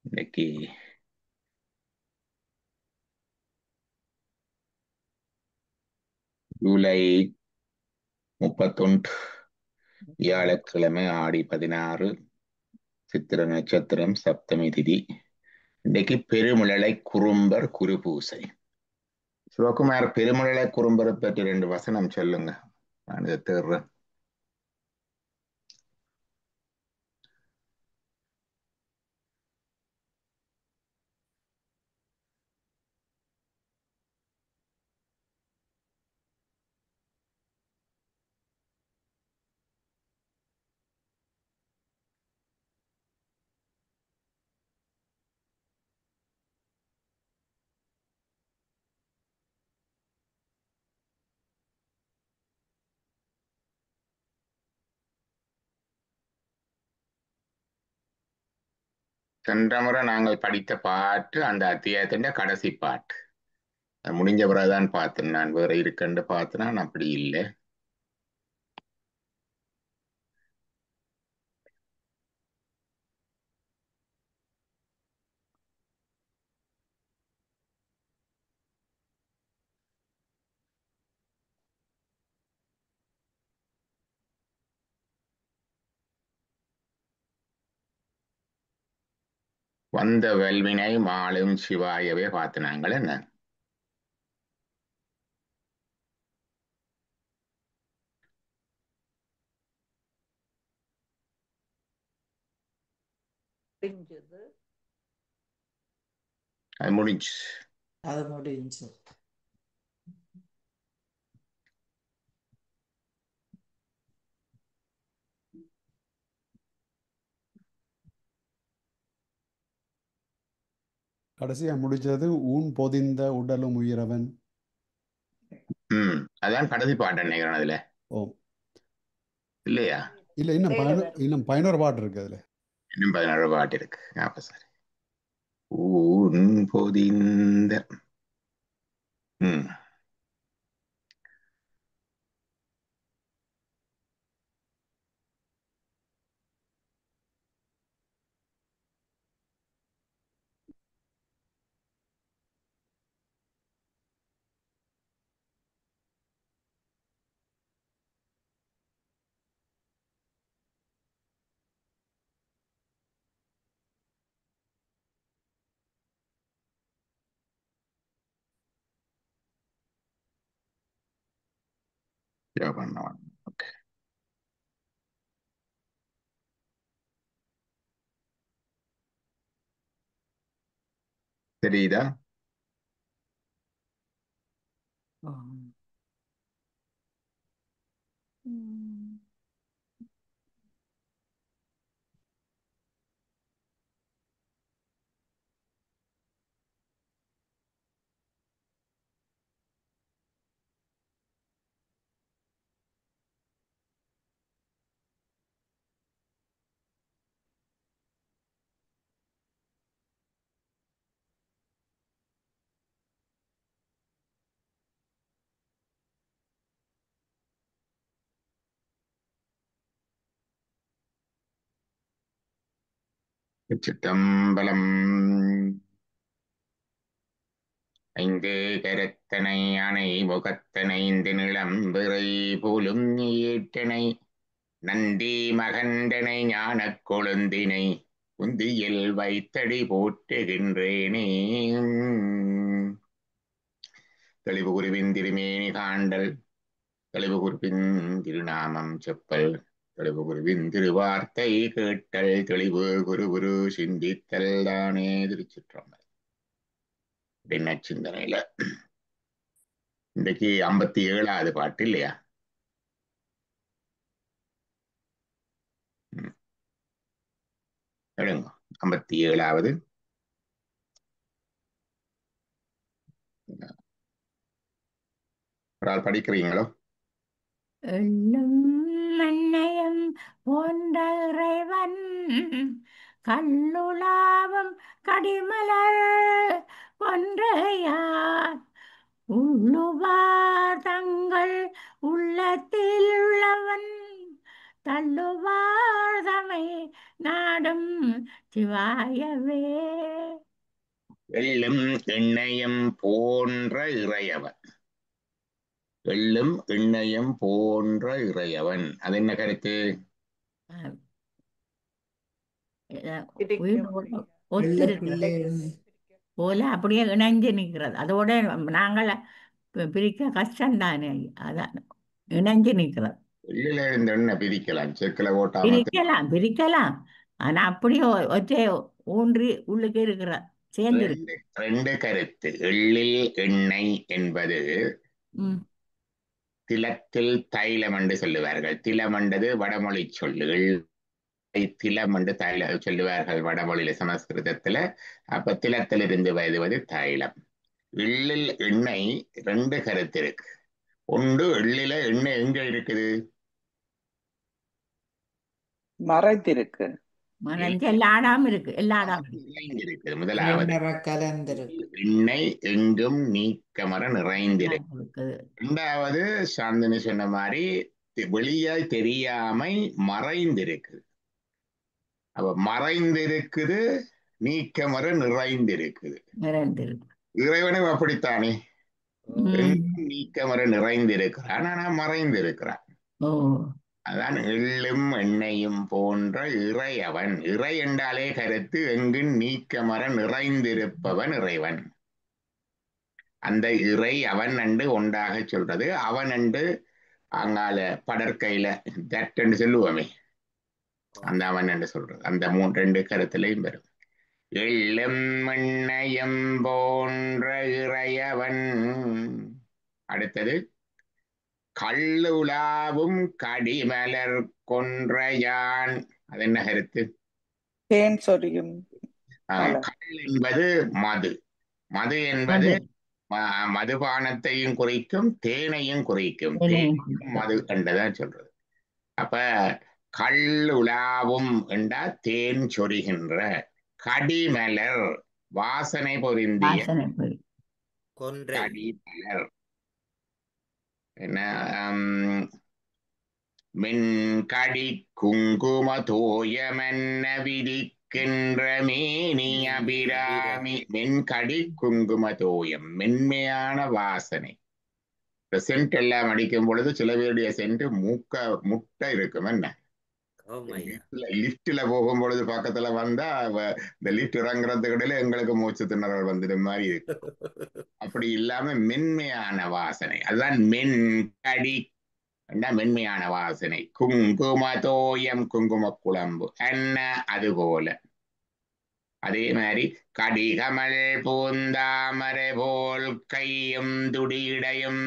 இன்னைக்கு ஜூலை 31 வியாழக்கிழமை ஆடி 16 சித்திர நட்சத்திரம் சப்தமி திதி. இன்னைக்கு பெருமிழலை குறும்பர் குருபூசை. சிவகுமார், பெருமிழலை குறும்பரை பற்றி 2 வசனம் சொல்லுங்க. நான் இதை தேடுறேன். சென்ற முறை நாங்கள் படித்த பாட்டு அந்த அத்தியாயத்தின் கடைசி பாட்டு. அது முடிஞ்ச பிறகுதான் பார்த்தேன். நான் வேற இருக்கண்டு பார்த்தேன், நான் அப்படி இல்லை. வந்த வல்வினை மாளும் சிவாயவே பார்த்து நாங்கள் என்ன முடிஞ்சது. அது முடிஞ்சு. அது முடிஞ்சு. கடைசியா முடிச்சது ஊன் பொதிந்த உடலும் உயிரவன். அதான் கடைசி பாட்டு நினைக்கிறேன் அதுல, ஓ இல்லையா? இல்ல, இன்னும் 11 பாட்டு இருக்கு அதுல. இன்னும் 16 பாட்டு இருக்கு. அப்ப சரி. ஊன் பொதிந்த ம் ஜெபம். ஓகே, தெரியுதா? ம். சிற்றம்பலம். ஐந்து கரத்தனை அணை முகத்தனை நிளம் விரை போலும் ஈட்டனை நந்தி மகண்டனை ஞானக் கொழுந்தினை உந்தியில் வைத்தடி போற்றுகின்றேனே. தெளிவு குருவின் திருமேனி காண்டல், தெளிவு குருவின் திருநாமம் செப்பல், தெளிவு குருவின் திருவார்த்தை கேட்டல், தெளிவு குரு குரு சிந்தித்தல் தானே திருச்சிற்றம்பலம். என்ன சிந்தனையில இன்றைக்கு 57வது பாட்டு இல்லையா? எடுங்க, 57வது. ஒரு ஆள் படிக்கிறீங்களோ? எள்ளும் மண்ணையும் போன்ற இறைவன் கல்லுலாவும் கடிமலர் கொன்றையார் உள்ளுவார் தங்கள் உள்ளத்தில் உள்ளவன் தள்ளுவார் தமை நாடும் சிவாயவே. எள்ளும் எண்ணெயும் போன்ற இறையவன். எள்ளும் எண்ணெயும் போன்ற இறையவன், அது என்ன கருத்து? அஹ், அஹ், பிரிக்க உயிரோட முடியாது. ஒத்திருக்கிறது போல அப்படியே இணைஞ்சு நிற்கிறது. அதோட நாங்கள் பிரிக்க கஷ்டம்தானே. அதான் இணைஞ்சு நிற்கிறது. எள்ளுல இருந்த எண்ணெய் பிரிக்கலாம், செக்கில் ஓட்டாம. பிரிக்கலாம் பிரிக்கலாம். ஆனா அப்படியே ஒற்றை ஊன்றி உள்ளுக்கு இருக்கிற சேர்ந்து இருக்கு. ரெண்டு ரெண்டு கருத்து. எள்ளில் எண்ணெய் என்பது ம். திலத்தில் தைலம் என்று சொல்லுவார்கள். திலம் என்றது வடமொழி சொல்லு. எள்ளை திலம் என்று தைல சொல்லுவார்கள் வடமொழியில, சமஸ்கிருதத்துல. அப்ப திலத்தில் இருந்து வருவது தைலம். எள்ளில் எண்ணெய் ரெண்டு கருத்து இருக்கு. ஒன்று, எள்ளில எண்ணெய் எங்க இருக்குது? மறைத்திருக்கு. மறைஞ்சு எல்லா இடம் இருக்கு, எல்லா இடம் இருக்கு. நிறைந்திருக்குது. முதலாவது, கலந்திருக்கு. எண்ணெய் எங்கும் நீக்கமர நிறைந்திருக்கு. இருக்குது. இரண்டாவது, சாந்தினி சொன்ன மாதிரி வெளியாய் தெரியாமை மறைந்திருக்கு. அப்ப மறைந்திருக்குது, நீக்கமர நிறைந்திருக்குது. நிறைந்திருக்கு. இறைவனும் அப்படித்தானே, ம். எங்கும் நீக்கமர நிறைந்திருக்கிறான், ஆனா மறைந்திருக்கிறான். ஓ. அதான் எள்ளும் எண்ணெயும் போன்ற இறையவன். இறை என்றாலே கருத்து எங்கும் நீக்கமர நிறைந்திருப்பவன் இறைவன். அந்த இறை அவன் அண்டு ஒன்றாக சொல்றது. அவன் அண்டு அங்கால படற்கையில தட்டுன்னு சொல்லுவோமே, அந்த அவன் என்று சொல்றது. அந்த ரெண்டு கருத்துலையும் வரும். எள்ளும் எண்ணெயும் போன்ற இறையவன். அடுத்தது, கள்ளுலாவும் கடிமலர் கொன்ற யான். அது என்ன கருத்து? தேன் சொரியும் மலர். கள் என்பது மது. மது என்பது அது மதுபானத்தையும் குறிக்கும், தேனையும் குறிக்கும். தேனையும் தேனையும் குறிக்கும். மது என்றதான் சொல்றது. அப்ப கள்ளுலாவும் என்றா தேன் சொரிகின்ற, கடிமலர் வாசனை பொருந்திய வாசனை போய் கொன்றை. கடிமலர். என்ன? ஹம், மென்கடி குங்கும தோயமன்ன விதிக்கின்ற மேனி அபிராமி. மென்கடி குங்கும தோயம், மென்மையான வாசனை. இந்த சென்ட் எல்லாம் அடிக்கும் பொழுது சில பேருடைய சென்ட் முட்டை இருக்கும். என்ன, ஓமையா. லிப்ட்ல போகும் பொழுது பக்கத்துல வந்தா இந்த லிப்ட் இறங்குறதுக்கு இடையில எங்களுக்கு மூச்சு திணறல் வந்துடும் மாதிரி இருக்கு. அப்படி இல்லாம மென்மையான வாசனை, அதுதான் மென்கடி. மென்மையான வாசனை. குங்கும தோயம், குங்கும குழம்பு என்ன, அது போல. அதே மாதிரி கடிகமல் பூந்தாமரை போல் கையும் துடியிடையும்,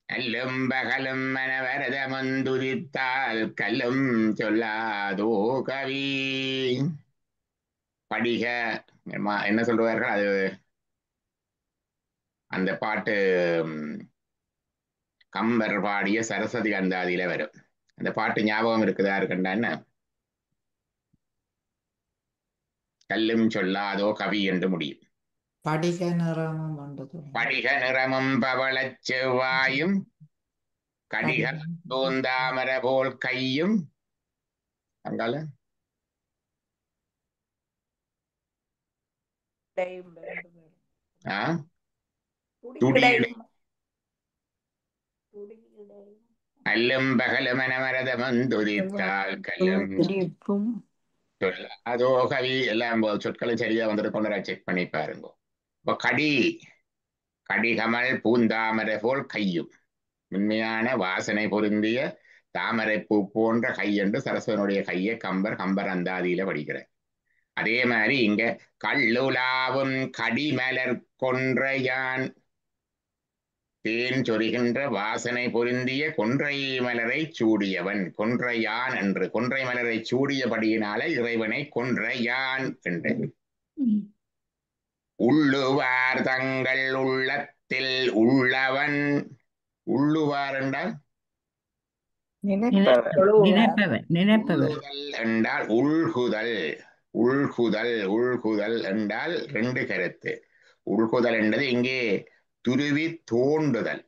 அல்லும் பகலும் மனவரதமந்துதித்தால் கல்லும் சொல்லாதோ கவி. படிக என்ன சொல்றார்கள், அது அந்த பாட்டு கம்பர் பாடிய சரஸ்வதி அந்தாதியில வரும். அந்த பாட்டு ஞாபகம் இருக்குதா இருக்கண்டா? என்ன, கல்லும் சொல்லாதோ கவி என்று முடியும். படிக நிறமும் வந்தது. படிக நிறமும் பவளச் செவ்வாயும், கடிக தோந்தாமர போல் கையும். அங்கால இடையும் ரெண்டு பேரும். ஆ துடியிடையும். துடியிடையும். அல்லும் பகலும் மனமரதமந்துதித்தால் கல்லும் துடிப்பும் அதோ கவி. எல்லாம் சொற்களும் சரியா வந்துட்டு கொண்டு செக் பண்ணி பாருங்க. இப்போ கடிகமல் பூந்தாமரை போல் கையும், மென்மையான வாசனை பொருந்திய தாமரை பூ போன்ற கை என்று சரஸ்வனுடைய கையை கம்பர் அந்தாதியில படிக்கிறார். அதே மாதிரி இங்க கள்ளுலாவும் கடிமலர் கொன்ற யான், தேன் சொரிகின்ற வாசனை பொருந்திய கொன்றை மலரை சூடியவன். கொன்றையான் என்று, கொன்றை மலரை சூடியபடியினால இறைவனை கொன்றையான் என்று. உள்ளுவார் தங்கள் உள்ளத்தில் உள்ளவன். உள்ளுவார் என்றால் நினைப்பவர். நினைப்பவர் உள்குதல் என்றால் உள்குதல். உள்குதல் என்றால் ரெண்டு கருத்து. உள்குதல் என்பது இங்கே துருவி தோண்டுதல்.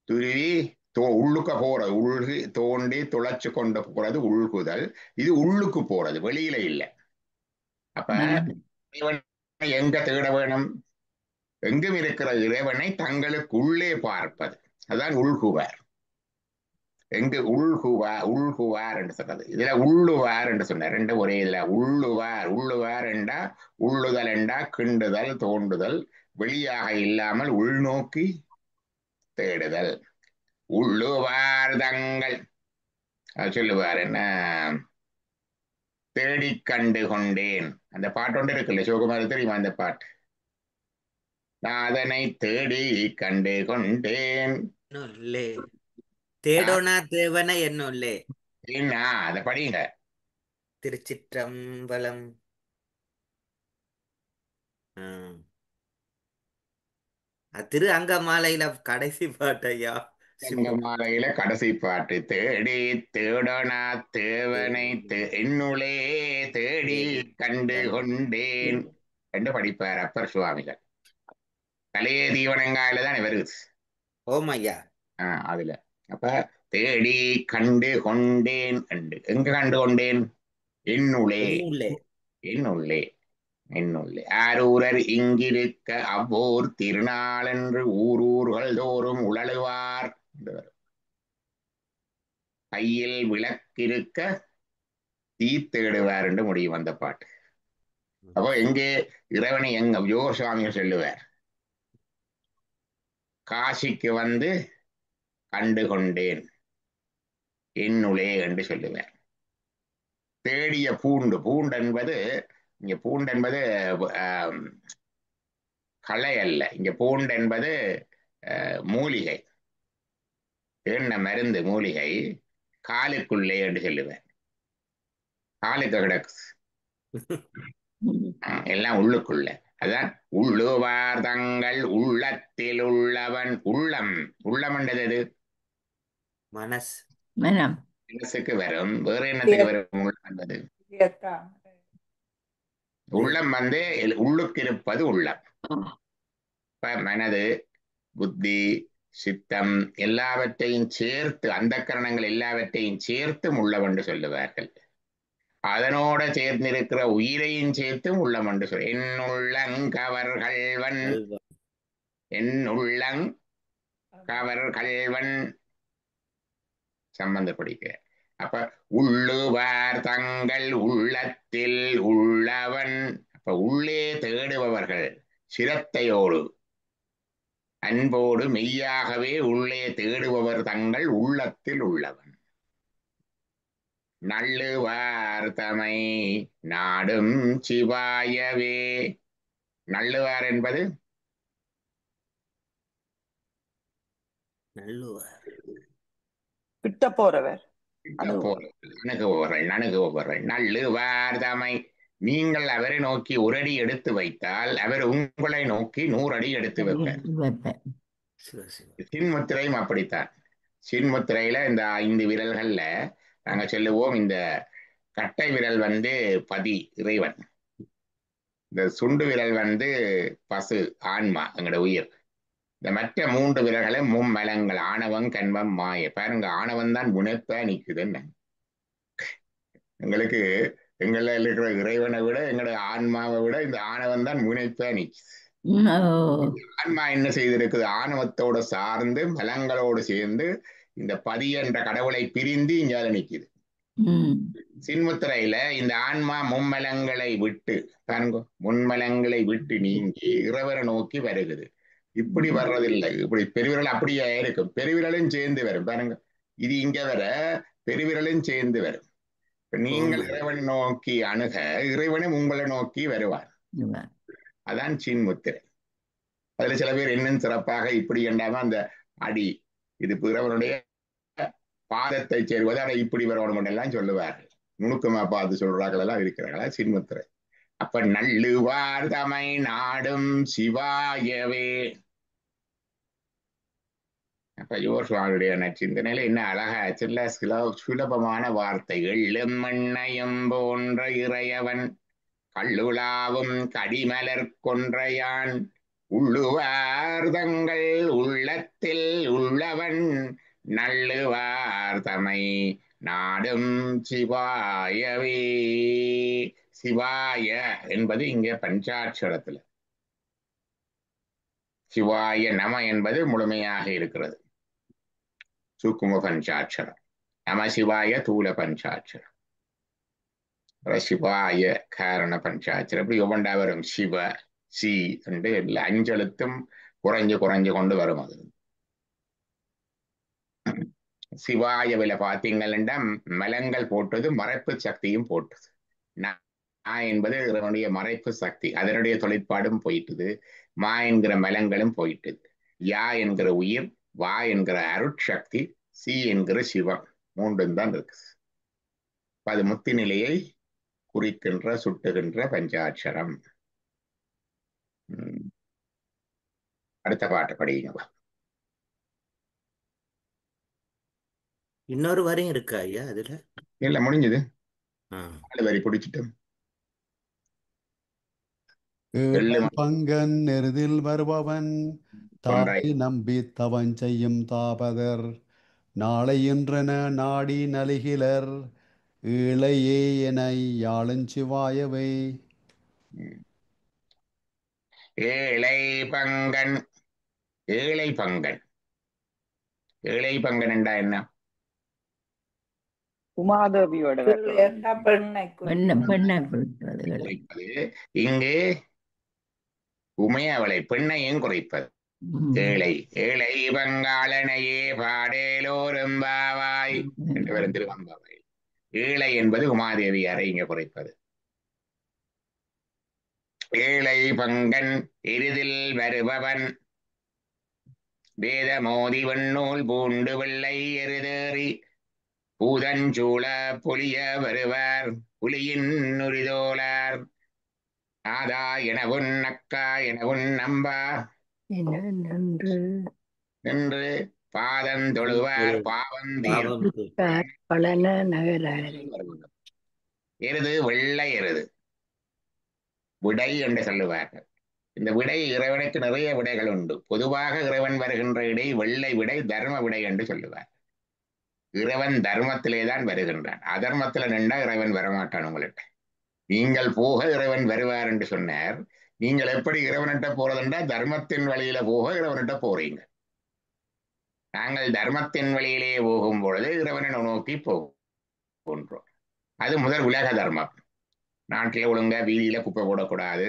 துருவி உள்ளுக்க போறது உள்கி தோண்டி துளைச்சு கொண்டு போறது உள்குதல். இது உள்ளுக்கு போறது, வெளியில இல்லை. அப்ப மனம் இறைவனை எங்க தேட வேணும்? எங்கும் இருக்கிற இறைவனை தங்களுக்குள்ளே பார்ப்பது, அதான் உள்குவார். எங்கு உள்குவார் என்று சொன்னது. இதுல உள்ளுவார் என்று சொன்னார். ரெண்டு ஒரே இதுல உள்ளுவார் என்றா உள்ளுதல் என்றா கிண்டுதல் தோண்டுதல், வெளியாக இல்லாமல் உள்நோக்கி தேடுதல். உள்ளுவார் தங்கள் சொல்லுவார் என்ன, தேடிக் கண்டு கொண்டேன். அந்த பாட்டு ஒன்று இருக்குல்ல சிவகுமார், தெரியுமா அந்த பாட்டு? நான் அதனை தேடி கண்டு கொண்டேன். என்னுள்ளே தேடோனா தேவனை என்னுள்ளே. என்ன அதை படிங்க. திருச்சிற்றம்பலம். திரு அங்கமாலையில கடைசி பாட்டையா மாலையில கடைசி பாட்டு, தேடி தேடனா தேவனை என்னுளே தேடி கண்டு கொண்டேன் என்று படிப்பார் அப்பர் சுவாமிகள். கலையே தீவனங்காயில தான் வருது. ஓமையா. அதுல அப்ப தேடி கண்டு கொண்டேன் என்று எங்க கண்டு கொண்டேன்? என்னுளே என்னுள்ளே என்னுள்ளே. ஆரூரர் இங்கிருக்க அவ்வோர் திருநாளென்று ஊரூர்கள் தோறும் உழலுவார். கையில் விளக்கிருக்க தீத்தேடுவார் என்று முடியும் அந்த பாட்டு. அப்போ எங்கே இறைவனை எங்க யோக சுவாமிகள் சொல்லுவார், காசிக்கு வந்து கண்டு கொண்டேன் என்னுளே என்று சொல்லுவார். தேடிய பூண்டு என்பது இங்க பூண்டு என்பது களை அல்ல. இங்க பூண்டு என்பது மூலிகை, என்ன மருந்து மூலிகை. காலுக்குள்ளே என்று சொல்லுவேன். காலுக்கு கிடக்கு, எல்லாம் உள்ளுக்குள்ள. அதான் உள்ளுவார் தங்கள் உள்ளத்தில் உள்ளவன். உள்ளம் என்றது எது? மனசு. மனம் மனசுக்கு வரும். வேற என்னத்துக்கு வரும் உள்ளம் என்பது? உள்ளம் வந்து உள்ளுக்கு இருப்பது உள்ளம். மனது புத்தி சித்தம் எல்லாவற்றையும் சேர்த்து, அந்த கரணங்கள் எல்லாவற்றையும் சேர்த்தும் உள்ளம் என்று சொல்லுவார்கள். அதனோட சேர்ந்திருக்கிற உயிரையும் சேர்த்தும் உள்ளம் என்று சொல்ல. என்னுள்ளங்கவர்கள்வன் என்னுள்ளங்கவர்கள்வன் சம்பந்தப்படுக. அப்ப உள்ளுவார் தங்கள் உள்ளத்தில் உள்ளவன். அப்ப உள்ளே தேடுபவர்கள் சிரத்தையோடு அன்போடு மெய்யாகவே உள்ளே தேடுபவர் தங்கள் உள்ளத்தில் உள்ளவன். நல்லுவார் தமை நாடும் சிவாயவே. நல்லுவார் என்பது கிட்ட போறவர், அணுகுபவர்கள். நல்லுவார் தமை, நீங்கள் அவரை நோக்கி ஒரு அடி எடுத்து வைத்தால் அவர் உங்களை நோக்கி 100 அடி எடுத்து வைப்பார். சின்முத்திரையும் அப்படித்தான். சின்முத்திரையில இந்த 5 விரல்கள்ல நாங்க சொல்லுவோம், இந்த கட்டை விரல் வந்து பதி இறைவன், இந்த சுண்டு விரல் வந்து பசு ஆன்மா எங்களோட உயிர், இந்த மற்ற 3 விரல்களை மும்மலங்கள் ஆணவம் கண்மம் மாய. பாருங்க, ஆணவம் தான் முனைப்ப நிக்குதுன்னு. எங்களுக்கு எங்கள இருக்கிற இறைவனை விட எங்களோட ஆன்மாவை விட இந்த ஆணவம் தான் முனைப்ப நிக்குது. ஆன்மா என்ன செய்திருக்குது? ஆணவத்தோட சார்ந்து மலங்களோடு சேர்ந்து இந்த பதி என்ற கடவுளை பிரிந்து இங்கால நிக்குது. சின்முத்திரையில இந்த ஆன்மா மும்மலங்களை விட்டு பாருங்க, முன்மலங்களை விட்டு நீங்கி இறைவரை நோக்கி வருகிறது. இப்படி வர்றதில்லை. இப்படி பெருவிரல் அப்படியே இருக்கும், பெருவிரலும் சேர்ந்து வரும். பாருங்க, இது இங்க வர பெருவிரலும் சேர்ந்து வரும். நீங்கள் இறைவனை நோக்கி அணுக இறைவனும் உங்களை நோக்கி வருவார். அதான் சின்முத்திரை. அதுல சில பேர் இன்னும் சிறப்பாக இப்படி என்றாம அந்த அடி இது இறைவனுடைய பாதத்தை சேருவது, அதை இப்படி வரணும் எல்லாம் சொல்லுவார்கள். நுணுக்கமா பார்த்து சொல்றார்கள் எல்லாம் இருக்கிறார்களா சின்முத்திரை. அப்ப நல்லுவார் தமை நாடும் சிவாயவே. அப்ப யோர் சுவாமியுடைய நச்சிந்தனையில என்ன அழகா சில சுலபமான வார்த்தைகள். எம்மெண்ணையும் போன்ற இறையவன் கள்ளுலாவும் கடிமலர் கொன்றையான் உள்ளுவார் தங்கள் உள்ளத்தில் உள்ளவன் நள்ளுவார் தமை நாடும் சிவாயவே. சிவாய என்பது இங்கே பஞ்சாட்சரத்துல, சிவாய நம என்பது முழுமையாக இருக்கிறது, சூக்கும பஞ்சாட்சரம். நம சிவாய தூல பஞ்சாட்சரம், சிவாய காரண பஞ்சாட்சரம். இப்படி ஒவ்வொன்றா வரும். சிவ சி என்று எல்லா அஞ்செழுத்தும் குறைஞ்சு குறைஞ்சு கொண்டு வரும். அது சிவாயவில பார்த்தீங்கன்னா மலங்கள் போட்டது, மறைப்பு சக்தியும் போட்டது. நான் என்பது இதனுடைய மறைப்பு சக்தி, அதனுடைய தொழிற்பாடும் போயிட்டுது. மா என்கிற மலங்களும் போயிட்டுது. யா என்கிற உயிர், வா என்கிற அருட்சக்தி, சி என்கிற சிவம், மூன்றும் தான் இருக்கு. அது முத்தி நிலையை குறிக்கின்ற சுட்டுகின்ற பஞ்சாட்சரம். அடுத்த பாட்டு படியுங்க. இன்னொரு வரையும் இருக்கா ஐயா அதுல? இல்ல, முடிஞ்சது. ஆ. 4 வரி பிடிச்சிட்டோம். ஏழை பங்கன் நெருதில் வருபவன் ஒன்றை தாளை நம்பி தவன் செய்யும் தாபதர் நாளை என்றன நாடி நலிகிலர் ஏழையே என யாழஞ்சிவாயவை. ஏழை பங்கன். ஏழை பங்கன், ஏழை பங்கன் என்றா என்ன? உமாதேவியோட பெண்ணை குறிப்பது. குறிப்பது இங்கே உமைய அவளை பெண்ணையும் குறைப்பது. ஏழை ஏழை பங்காளனையே பாடேலோரும் பாவாய் என்று வரும் திருவம்பாவை. ஏழை என்பது உமாதேவியாரை இங்க குறைப்பது. ஏழை பங்கன் எருதில் வருபவன் வேத மோதி வெண்ணூல் பூண்டு வெள்ளை எருதேறி பூதஞ்சூழ பொலிய வருவார் புலியின் நுரிதோளார் ஆதா எனவுன் அக்கா எனவுன் நம்பா என்று பாதம் தொழுவார் பாவம் பாவம் பலன நகரார். எருது வெள்ளை எருது, விடை என்று சொல்லுவார்கள். இந்த விடை, இறைவனுக்கு நிறைய விடைகள் உண்டு. பொதுவாக இறைவன் வருகின்ற இடை வெள்ளை விடை, தர்ம விடை என்று சொல்லுவார். இறைவன் தர்மத்திலே தான் வருகின்றான். அதர்மத்துல நின்றா இறைவன் வரமாட்டான். உங்கள்கிட்ட நீங்கள் போக இறைவன் வருவார் என்று சொன்னார். நீங்கள் எப்படி இறைவன்கிட்ட போறதுன்றா தர்மத்தின் வழியில போக இறைவன்கிட்ட போறீங்க. நாங்கள் தர்மத்தின் வழியிலே போகும் பொழுது இறைவனை நோக்கி போகின்றோம். அது முதல் உலக தர்மம். நாட்டில் ஒழுங்கா வீதியில குப்பை போடக்கூடாது,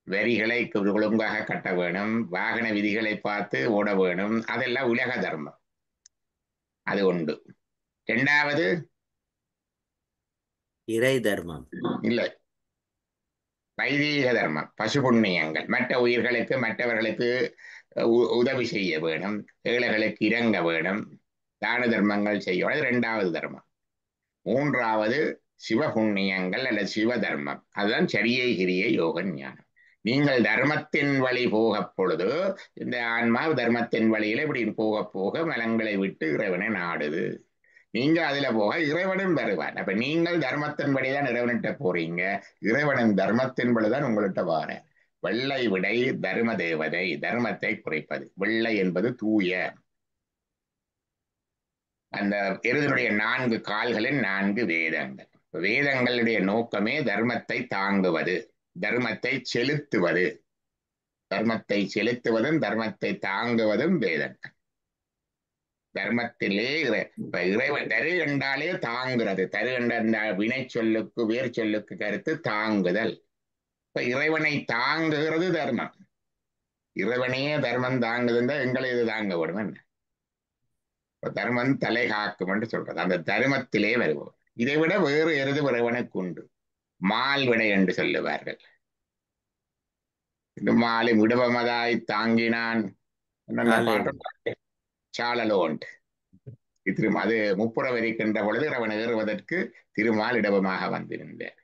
வரிகளை ஒழுங்காக கட்ட வேணும், வாகன விதிகளை பார்த்து ஓட வேணும். அதெல்லாம் உலக தர்மம், அது உண்டு. 2வது இறை தர்மம் இல்லை, வைதீக தர்மம், பசு புண்ணியங்கள். மற்ற உயிர்களுக்கு மற்றவர்களுக்கு உதவி செய்ய வேணும், ஏழைகளுக்கு இறங்க வேணும், தான தர்மங்கள் செய்ய. அது 2வது தர்மம். 3வது சிவபுண்ணியங்கள் அல்லது சிவ தர்மம். அதுதான் சரியை கிரியை யோக ஞானம். நீங்கள் தர்மத்தின் வழி போக பொழுது இந்த ஆன்மா தர்மத்தின் வழியில இப்படி போக போக மலங்களை விட்டு இறைவனை நாடுது. நீங்க அதுல போக இறைவனும் வருவான். அப்ப நீங்கள் தர்மத்தின் வழிதான் இறைவன்கிட்ட போறீங்க, இறைவனின் தர்மத்தின் வழிதான் உங்கள்கிட்ட வார. வெள்ளை விடை தர்ம தேவதை, தர்மத்தை குறைப்பது. வெள்ளை என்பது தூய. அந்த எருதனுடைய 4 கால்களின் 4 வேதங்கள். வேதங்களுடைய நோக்கமே தர்மத்தை தாங்குவது, தர்மத்தை செலுத்துவது. தர்மத்தை செலுத்துவதும் தர்மத்தை தாங்குவதும் வேதங்கள். தர்மத்திலே இறைவன் தரு என்றாலே தாங்குறது. தரு என்ற வினை சொல்லுக்கு வேறு சொல்லுக்கு கருத்து தாங்குதல். இப்ப இறைவனை தாங்குகிறது தர்மம். இறைவனையே தர்மம் தாங்குதுன்னா எங்களை இது தாங்க விடும் என்ன? தர்மம் தலை காக்கும் என்று சொல்றது. அந்த தர்மத்திலே வருவோம். இதை விட வேறு எருது இறைவனுக்கு உண்டு. மால் விடை என்று சொல்லுவார்கள். இந்த மாலை விடுவமதாய் தாங்கினான் சாளலோண்டு. அது முப்புறம் இருக்கின்ற பொழுது இறைவன் ஏறுவதற்கு திருமால் இடவமாக வந்திருந்தார்.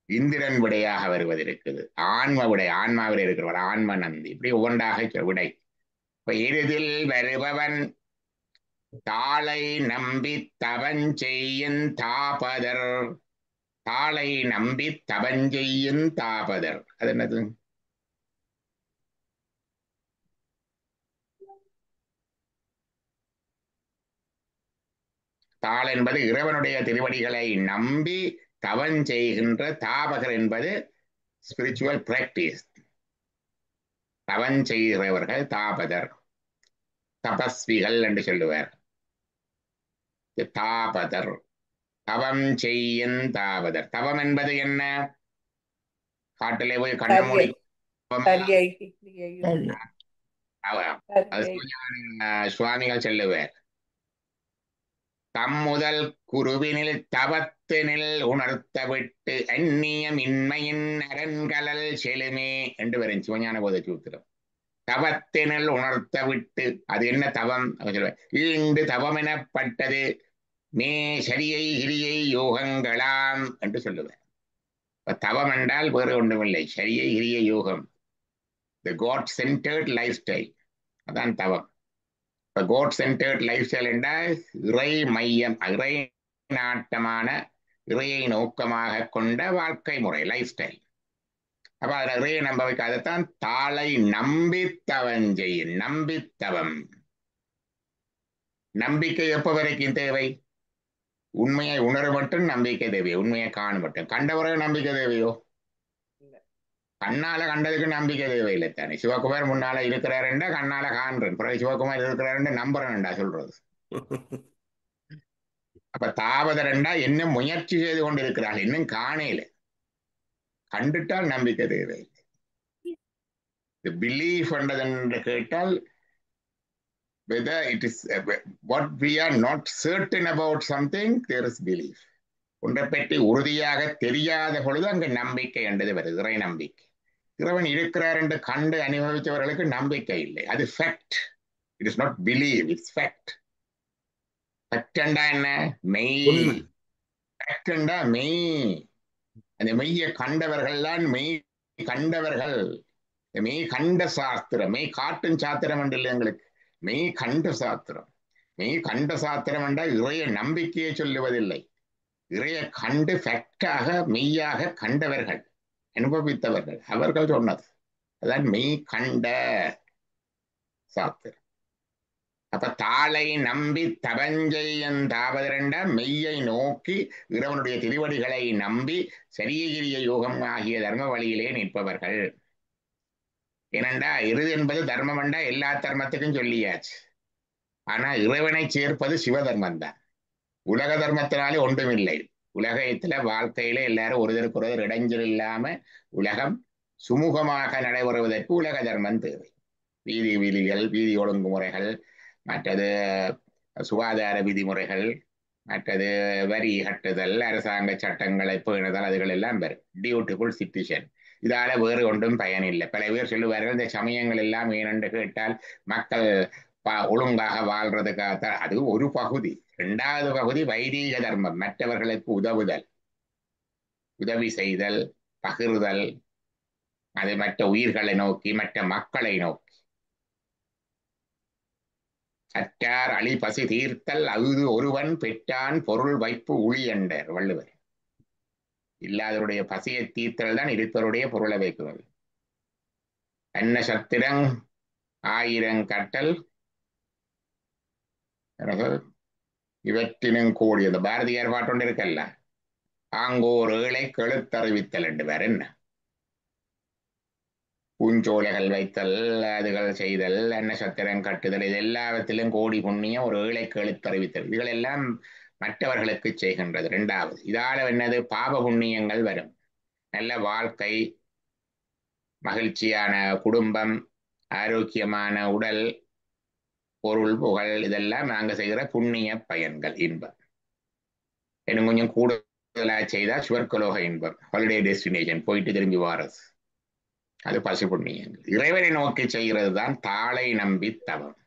இந்திரன் விடையாக வருவது இருக்குது. ஆன்ம விடை, ஆன்மாவில் இருக்கிறவர் ஆன்ம நந்தி. இப்படி ஒவ்வொன்றாக விடை. இப்ப எருதில் வருபவன் தாளை நம்பி தவஞ்செய்யும் தாபதர். தாளை நம்பி தவஞ்செய்யும் தாபதர், அது என்னது? தாள் என்பது இறைவனுடைய திருவடிகளை நம்பி தவம் செய்கின்ற தாபகர் என்பது ஸ்பிரிச்சுவல் பிராக்டிஸ். தவம் செய்கிறவர்கள் தாபதர், தபஸ்விகள் என்று சொல்லுவார். தாபதர், தவம் செய்யும் தாபதர். தவம் என்பது என்ன? காட்டிலே போய் கண்ண மூடி சரியை கிரியை சரி. அது சுவாமிகள் சொல்லுவார். தம்முதல் குருவினில் தவத்தினில் உணர்த்த விட்டு அந்நியம் இன்மையின் அரண்கலல் செலுமே என்று வரும் சிவஞான போத சூத்திரம். தவத்தினில் உணர்த்த விட்டு, அது என்ன தவம்? சொல்லுவார், ஈண்டு தவம் எனப்பட்டது மே சரியை கிரியை யோகங்களாம் என்று சொல்லுவார். தவம் என்றால் வேறு ஒன்றுமில்லை, சரியை கிரியை யோகம், தி காட் சென்டர்ட் லைஃப் ஸ்டைல், அதான் தவம். இப்போ காட் சென்டர்ட் லைஃப் ஸ்டைல் என்றால் இறை மையம், இறை நாட்டமான, இறையை நோக்கமாக கொண்ட வாழ்க்கை முறை, லைஃப் ஸ்டைல். அப்ப அதில் இறையை நம்ப வைக்க, அதைத்தான் தாளை நம்பித்தவம் செய்யும். நம்பித்தவம். நம்பிக்கை எப்போ வரைக்கும் தேவை? உண்மையை உணர மட்டும் நம்பிக்கை தேவையோ? உண்மையை காண மட்டும். கண்ட பிறகு நம்பிக்கை தேவையோ? கண்ணால கண்டதுக்கு நம்பிக்கை தேவையில்லை தானே. சிவகுமார் முன்னால இருக்கிறாருண்டா கண்ணால காண்றேன், பிறகு சிவகுமார் இருக்கிறாருன்னு நம்புறேன்டா சொல்றது. அப்ப தாவதரண்டா என்ன முயற்சி செய்து கொண்டு இருக்கிறார்கள், இன்னும் காணையில. கண்டுட்டால் நம்பிக்கை தேவையில்லை. பிலீஃப் என்று கேட்டால் whether it is what we are not certain about something, there is belief. ஒன்றை பற்றி உறுதியாக தெரியாத பொழுது அங்கு நம்பிக்கை என்றது வருது, இறை நம்பிக்கை. இறைவன் இருக்கிறார் என்று கண்டு அனுபவித்தவர்களுக்கு நம்பிக்கை இல்லை, அது fact. It is not believe, it's fact. Fact என்றா என்ன? மெய். ஃபேக்ட் என்றா மெய். அந்த மெய்யை கண்டவர்கள் தான் மெய் கண்டவர்கள். மெய் கண்ட சாஸ்திரம், மெய் காட்டும் சாத்திரம் என்று இல்லை எங்களுக்கு, மெய் கண்ட சாத்திரம். மெய் கண்ட சாத்திரம் என்றால் இறைய நம்பிக்கையை சொல்லுவதில்லை, இறைய கண்டு ஃபேக்டாக மெய்யாக கண்டவர்கள், அனுபவித்தவர்கள், அவர்கள் சொன்னது. அதான் மெய் கண்ட சாத்திரம். அப்ப தாளை நம்பி தவஞ்செய்யும் தாவதரண்டா மெய்யை நோக்கி இறைவனுடைய திருவடிகளை நம்பி சரியகிரிய யோகம் ஆகிய தர்ம வழியிலே நிற்பவர்கள். ஏனென்றா இறுதி என்பது தர்மம் என்றா எல்லா தர்மத்துக்கும் சொல்லியாச்சு. ஆனா இறைவனை சேர்ப்பது சிவ தர்மம் தான். உலக தர்மத்தினாலே ஒன்றுமில்லை. உலகத்துல வாழ்க்கையில எல்லாரும் ஒருதருக்கு ஒருவர் இடைஞ்சல் இல்லாம உலகம் சுமூகமாக நடைபெறுவதற்கு உலக தர்மம் தேவை. வீதி விதிகள், வீதி ஒழுங்குமுறைகள், மற்றது சுகாதார விதிமுறைகள், மற்றது வரி கட்டுதல், அரசாங்க சட்டங்களை பேணுதல், அதுகள் எல்லாம் வரும். Dutiful citizen. இதால வேறு ஒன்றும் பயனில்லை. பல பேர் சொல்லுவார்கள் இந்த சமயங்கள் எல்லாம் ஏனென்று கேட்டால் மக்கள் ஒழுங்காக வாழ்றதுக்காகத்தான். அது ஒரு பகுதி. இரண்டாவது பகுதி வைதீக தர்மம், மற்றவர்களுக்கு உதவுதல், உதவி செய்தல், பகிர்தல், அது மற்ற உயிர்களை நோக்கி, மற்ற மக்களை நோக்கி. அற்றார் அழி பசி தீர்த்தல் அகுது ஒருவன் பெற்றான் பொருள் வைப்பு உளி என்றார் வள்ளுவர். இல்லாதவருடைய பசியை தீர்த்தல் தான் இருப்பவருடைய பொருளை வைக்குவது. அன்ன சத்திரங் ஆயிரம் கட்டல் இவற்றினும் கூடி, அந்த பாரதியார் பாட்டு இருக்கல்ல, ஆங்கோர் ஏழை கெழுத்தறிவித்தல் என்று வேற என்ன, பூஞ்சோலைகள் வைத்தல், அதுகள் செய்தல், அன்ன சத்திரம் கட்டுதல், இது எல்லாத்திலும் கோடி புண்ணியம் ஒரு ஏழைக்கு எழுத்தறிவித்தல். இதுகள் எல்லாம் மற்றவர்களுக்கு செய்கின்றது. இரண்டாவது இதால என்னது? பாப புண்ணியங்கள் வரும். நல்ல வாழ்க்கை, மகிழ்ச்சியான குடும்பம், ஆரோக்கியமான உடல், பொருள், புகழ், இதெல்லாம் நாங்க செய்கிற புண்ணிய பயன்கள், இன்பம். இன்னும் கொஞ்சம் கூடுதலா செய்தா சுவர்க்கலோக இன்பம், ஹாலிடே டெஸ்டினேஷன், போயிட்டு திரும்பி வாரது, அது பசு புண்ணியங்கள். இறைவனை நோக்கி செய்கிறது தான் தாளை நம்பி தவம்.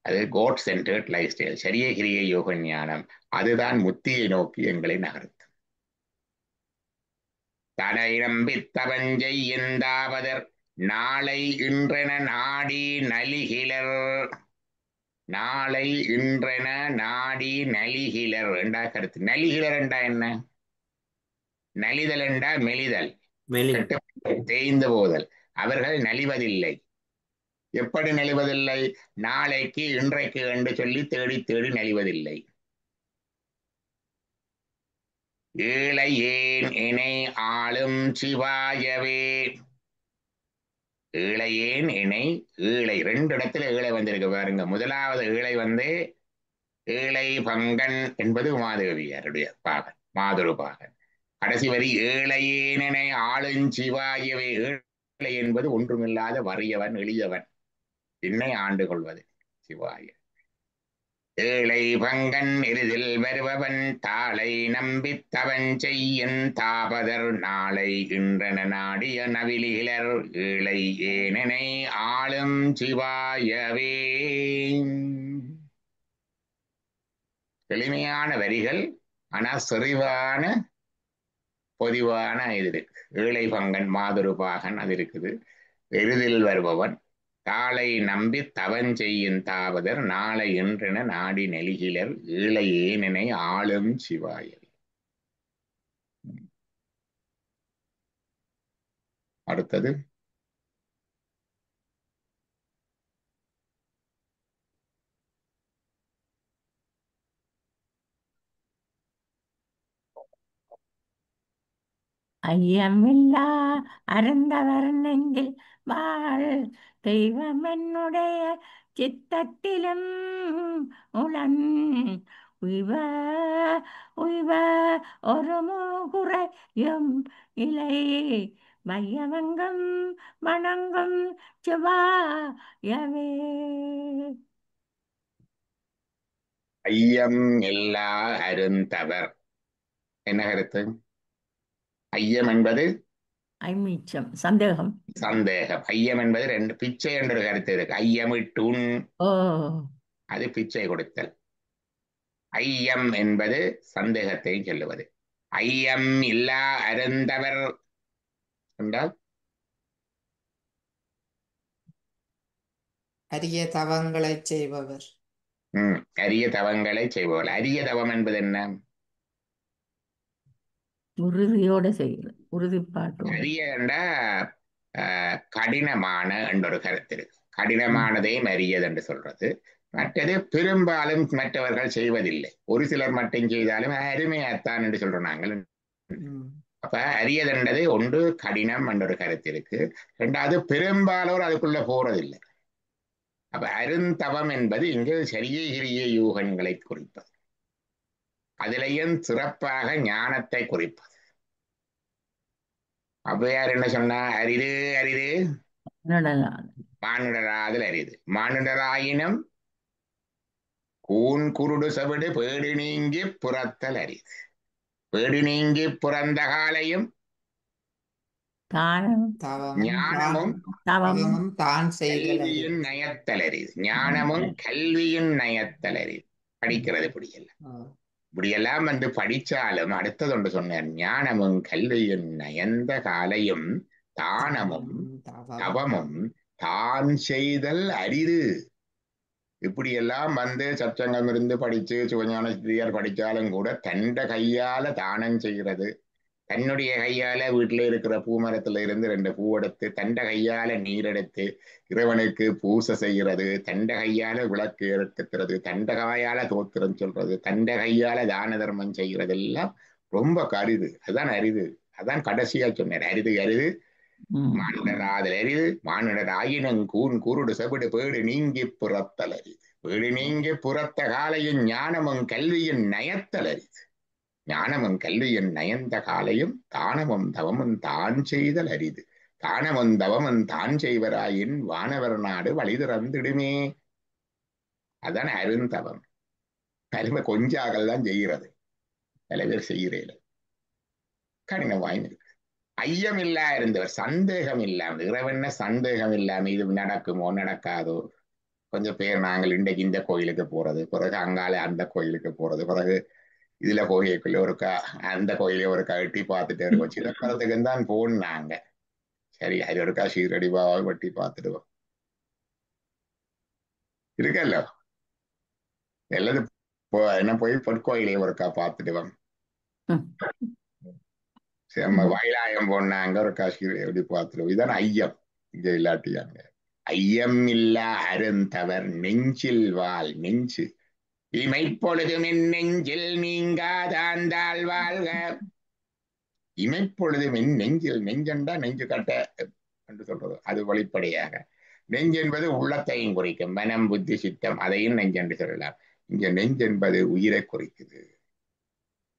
அது காட் சென்டர்ட் லைஃப் ஸ்டைல், சரிய கிரிய யோக ஞானம். அதுதான் முத்தியை நோக்கி எங்களை நகர்த்தும். தலை நம்பி தவஞ்சை எந்தாவதர் நாளை இன்றென நாடி நலிகிலர். நாளை இன்றென நாடி நலிகிலர் என்றா கருத்து. நலிகிலர் என்றா என்ன? நலிதல் என்றா மெலிதல், தேய்ந்து போதல். அவர்கள் நலிவதில்லை. எப்படி நலிவதில்லை? நாளைக்கு இன்றைக்கு என்று சொல்லி தேடி தேடி நலிவதில்லை. ஏழையேன் இணை ஆளும் சிவாயவே. ஏழையேன் இணை, ஏழை ரெண்டு இடத்துல ஏழை வந்திருக்கு பாருங்க. முதலாவது ஏழை ஏழை பங்கன் என்பது உமாதேவியாருடைய பாகன், மாதுரு பாகன். கடைசி வரி ஏழையேனனை ஆளுஞ்சிவாயவே. ஏழை என்பது ஒன்றுமில்லாத வறியவன், எளியவன், என்னை ஆண்டு கொள்வது சிவாய. ஏழை பங்கன் எரிதில் வருபவன் தாளை நம்பித்தவன் செய்யன் தாபதர் நாளை இன்றன நாடிய நவிலிலர் ஏழை ஏனனை ஆளும் சிவாயவே. எளிமையான வரிகள், ஆனா செறிவான பொதிவான இது இருக்கு. ஏழை பங்கன் மாதுரு பாகன் அது இருக்குது. எருதில் வருபவன் தாளை நம்பி தவன் செய்யும் தாவதர் நாளை என்றென நாடி நெலிகிலர் ஏழை ஏனனை ஆளும் சிவாய. அடுத்தது ஐயமில்லா அருந்தவர் நெஞ்சில் வாழ் தெய்வம் என்னுடைய சித்தத்திலும் உளன் உய்வ உய்வ ஒரு குறையும் இலை மையவங்கும் வணங்கும் சிவாயவே. ஐயம் இல்லா அருந்தவர் என்ன கருத்து? ஐயம் என்பது ஐமீச்சம், சந்தேகம். சந்தேகம். ஐயம் என்பது ரெண்டு, பிச்சை என்ற ஒரு கருத்து இருக்கு. ஐயமிட்டுன், ஓ, அது பிச்சை கொடுத்தல். ஐயம் என்பது சந்தேகத்தை சொல்லுவது. ஐயம் இல்லா அருந்தவர் என்றால் அரிய தவங்களை செய்பவர். அரிய தவங்களை செய்பவர். அரிய தவம் என்பது என்ன? உறுதியோட செய்யுது, உறுதிப்பாட்டோட. அரிய என்றா கடினமான என்றொரு கருத்து இருக்கு. கடினமானதையும் அரியது என்று சொல்றது. மற்றது பெரும்பாலும் மற்றவர்கள் செய்வதில்லை, ஒரு சிலர் மட்டும் செய்தாலும் அருமையாத்தான் என்று சொல்றோம் நாங்கள். அப்ப அரியதென்றது ஒன்று கடினம் என்ற ஒரு கருத்து இருக்கு. ரெண்டாவது பெரும்பாலோர் அதுக்குள்ள போறதில்லை. அப்ப அருந்தவம் என்பது இங்கு சரிய கிரிய யூகங்களை குறிப்பது, அதிலேயும் சிறப்பாக ஞானத்தை குறிப்பது. ஔவையார் என்ன சொன்னா? அரிது அரிது மானுடராதல் அரிது, மானுடராயினும் கூன் குருடு செவிடு பேடு நீங்கி புறத்தல் அரிது. பேடு நீங்கி புறந்த காலையும் ஞானமும் தான் கல்வியின் நயத்தல் அரிது. ஞானமும் கல்வியின் நயத்தல் அரிது. படிக்கிறது இப்படியெல்லாம் வந்து படிச்சாலும் அடுத்தது ஒன்று சொன்னார். ஞானமும் கல்வியின் நயந்த காலையும் தானமும் தவமும் தான் செய்தல் அரிது. இப்படியெல்லாம் வந்து சச்சங்கம் இருந்து படிச்சு சிவஞான சித்தியார் படிச்சாலும் கூட தண்ட கையால தானம் செய்கிறது, தன்னுடைய கையால வீட்டில இருக்கிற பூமரத்துல இருந்து 2 பூ எடுத்து தண்ட கையால நீர் எடுத்து இறைவனுக்கு பூசை செய்கிறது, தண்ட கையால விளக்கு ஏற்றுறது, தண்ட கையால தோத்திரம் சொல்றது, தண்ட கையால தான தர்மம் செய்கிறது எல்லாம் ரொம்ப அரிது. அதுதான் அரிது. அதான் கடைசியா சொன்னார். அரிது அரிது மானுடராதல் அரிது, மானுடர் ஆயினும் கூன் குருடு செவிடு பேடு நீங்கி புறத்தல் அரிது. பேடு நீங்கி புறத்த காலையும் ஞானமும் கல்வியின் நயத்தல் அரிது. ஞானமும் கல்வியின் நயந்த காலையும் தானமும் தவமும் தான் செய்தல் அரிது. தானமும் தவமும் தான் செய்வராயின் வானவர் நாடு வழி திறந்திடுமே. அதான் அருந்தவம். அருமை கொஞ்சாகல் தான் செய்கிறது, பல பேர் செய்கிறேன். கடினம் வாய்ந்திருக்கு. ஐயம் இல்லா இருந்தவர், சந்தேகம் இல்லாமல், இறைவன சந்தேகம் இல்லாம இது நடக்குமோ நடக்காதோ. கொஞ்சம் பேர் நாங்கள் இன்றைக்கு இந்த கோயிலுக்கு போறது, பிறகு அங்கால அந்த கோயிலுக்கு போறது, பிறகு இதுல கோயிலுக்குள்ள அந்த கோயில எட்டி பார்த்துட்டே இருக்கோம். சிதம்பரத்துக்கு தான் போனாங்க. சரி, அது ஒருக்கா சீரடிபாவை வெட்டி பார்த்துடுவோம் இருக்கല്ലോ. எல்லாது என்ன போய் பொற்கோயிலையும் ஒருக்கா பார்த்துடுவோம். நம்ம வயலாயம் போனாங்க, ஒருக்கா சீரடி பார்த்துடுவோம். இதான ஐயம். இங்க இல்லாட்டியாங்க ஐயம் இல்லா அருந்தவர் நெஞ்சில் வாழ். நெஞ்சு இமைப்பொழுதும் என் நெஞ்சில் நீங்காதாந்தாள் வாழ்க. இமைப்பொழுதும் என் நெஞ்சில், நெஞ்சண்டா நெஞ்சு கட்ட என்று சொல்றது, அது வெளிப்படையாக. நெஞ்சு என்பது உள்ளத்தையும் குறிக்கும், மனம் புத்தி சித்தம், அதையும் நெஞ்சென்று சொல்லலாம். இங்க நெஞ்சு என்பது உயிரை குறிக்குது.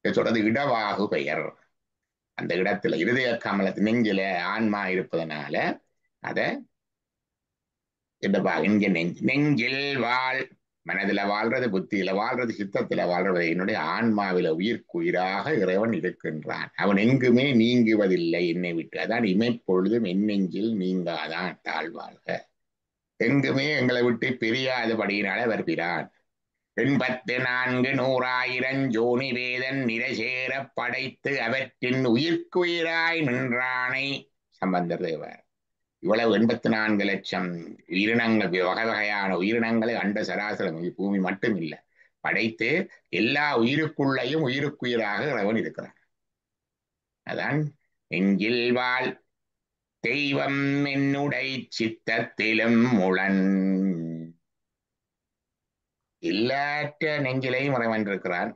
சொல்றது இடவாகு பெயர். அந்த இடத்துல இருதய கமலத்து நெஞ்சில ஆன்மா இருப்பதனால அத இடவா இங்க நெஞ்சில் வாழ். மனதுல வாழ்றது, புத்தியில வாழ்றது, சித்தத்துல வாழ்றது, என்னுடைய ஆன்மாவில உயிர்க்குயிராக இறைவன் இருக்கின்றான். அவன் எங்குமே நீங்குவதில்லை என்னை விட்டு. அதான் இமைப்பொழுதும் என் நெஞ்சில் நீங்காதான் தாழ்வாழ்க. எங்குமே எங்களை விட்டு பிரியாதபடியினால வருகிறான். 84,100,000 ஜோனி வேதன் நிறசேர படைத்து அவற்றின் உயிர்க்குயிராய் நின்றானை சம்பந்தர் தேவர். இவ்வளவு 84 லட்சம் உயிரினங்கள், வகை வகையான உயிரினங்களை அண்ட சராசரம் பூமி மட்டும் இல்லை படைத்து எல்லா உயிருக்குள்ளையும் உயிருக்குயிராக இறைவன் இருக்கிறான். அதான் நெஞ்சில் வாழ் தெய்வம் என்னுடை சித்தத்திலும் முளன். எல்லாற்ற நெஞ்சிலையும் இறைவன் இருக்கிறான்.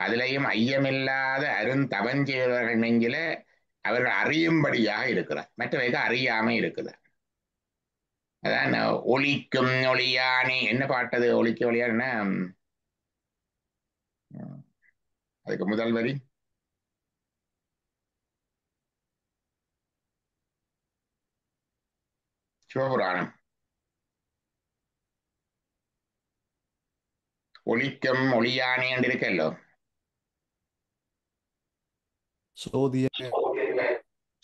அதிலையும் ஐயமில்லாத அருந்தவஞ்செய்தவர்கள் நெஞ்சில அவர்கள் அறியும்படியாக இருக்கிறார். மற்றவைக்கு அறியாம இருக்குது. அதான் ஒளிக்கும் ஒளியானே. என்ன பாட்டது? ஒளிக்க ஒளியானா அதுக்கு முதல் வரி சிவபுராணம். ஒளிக்கும் ஒளியானே என்று இருக்கல்லோ.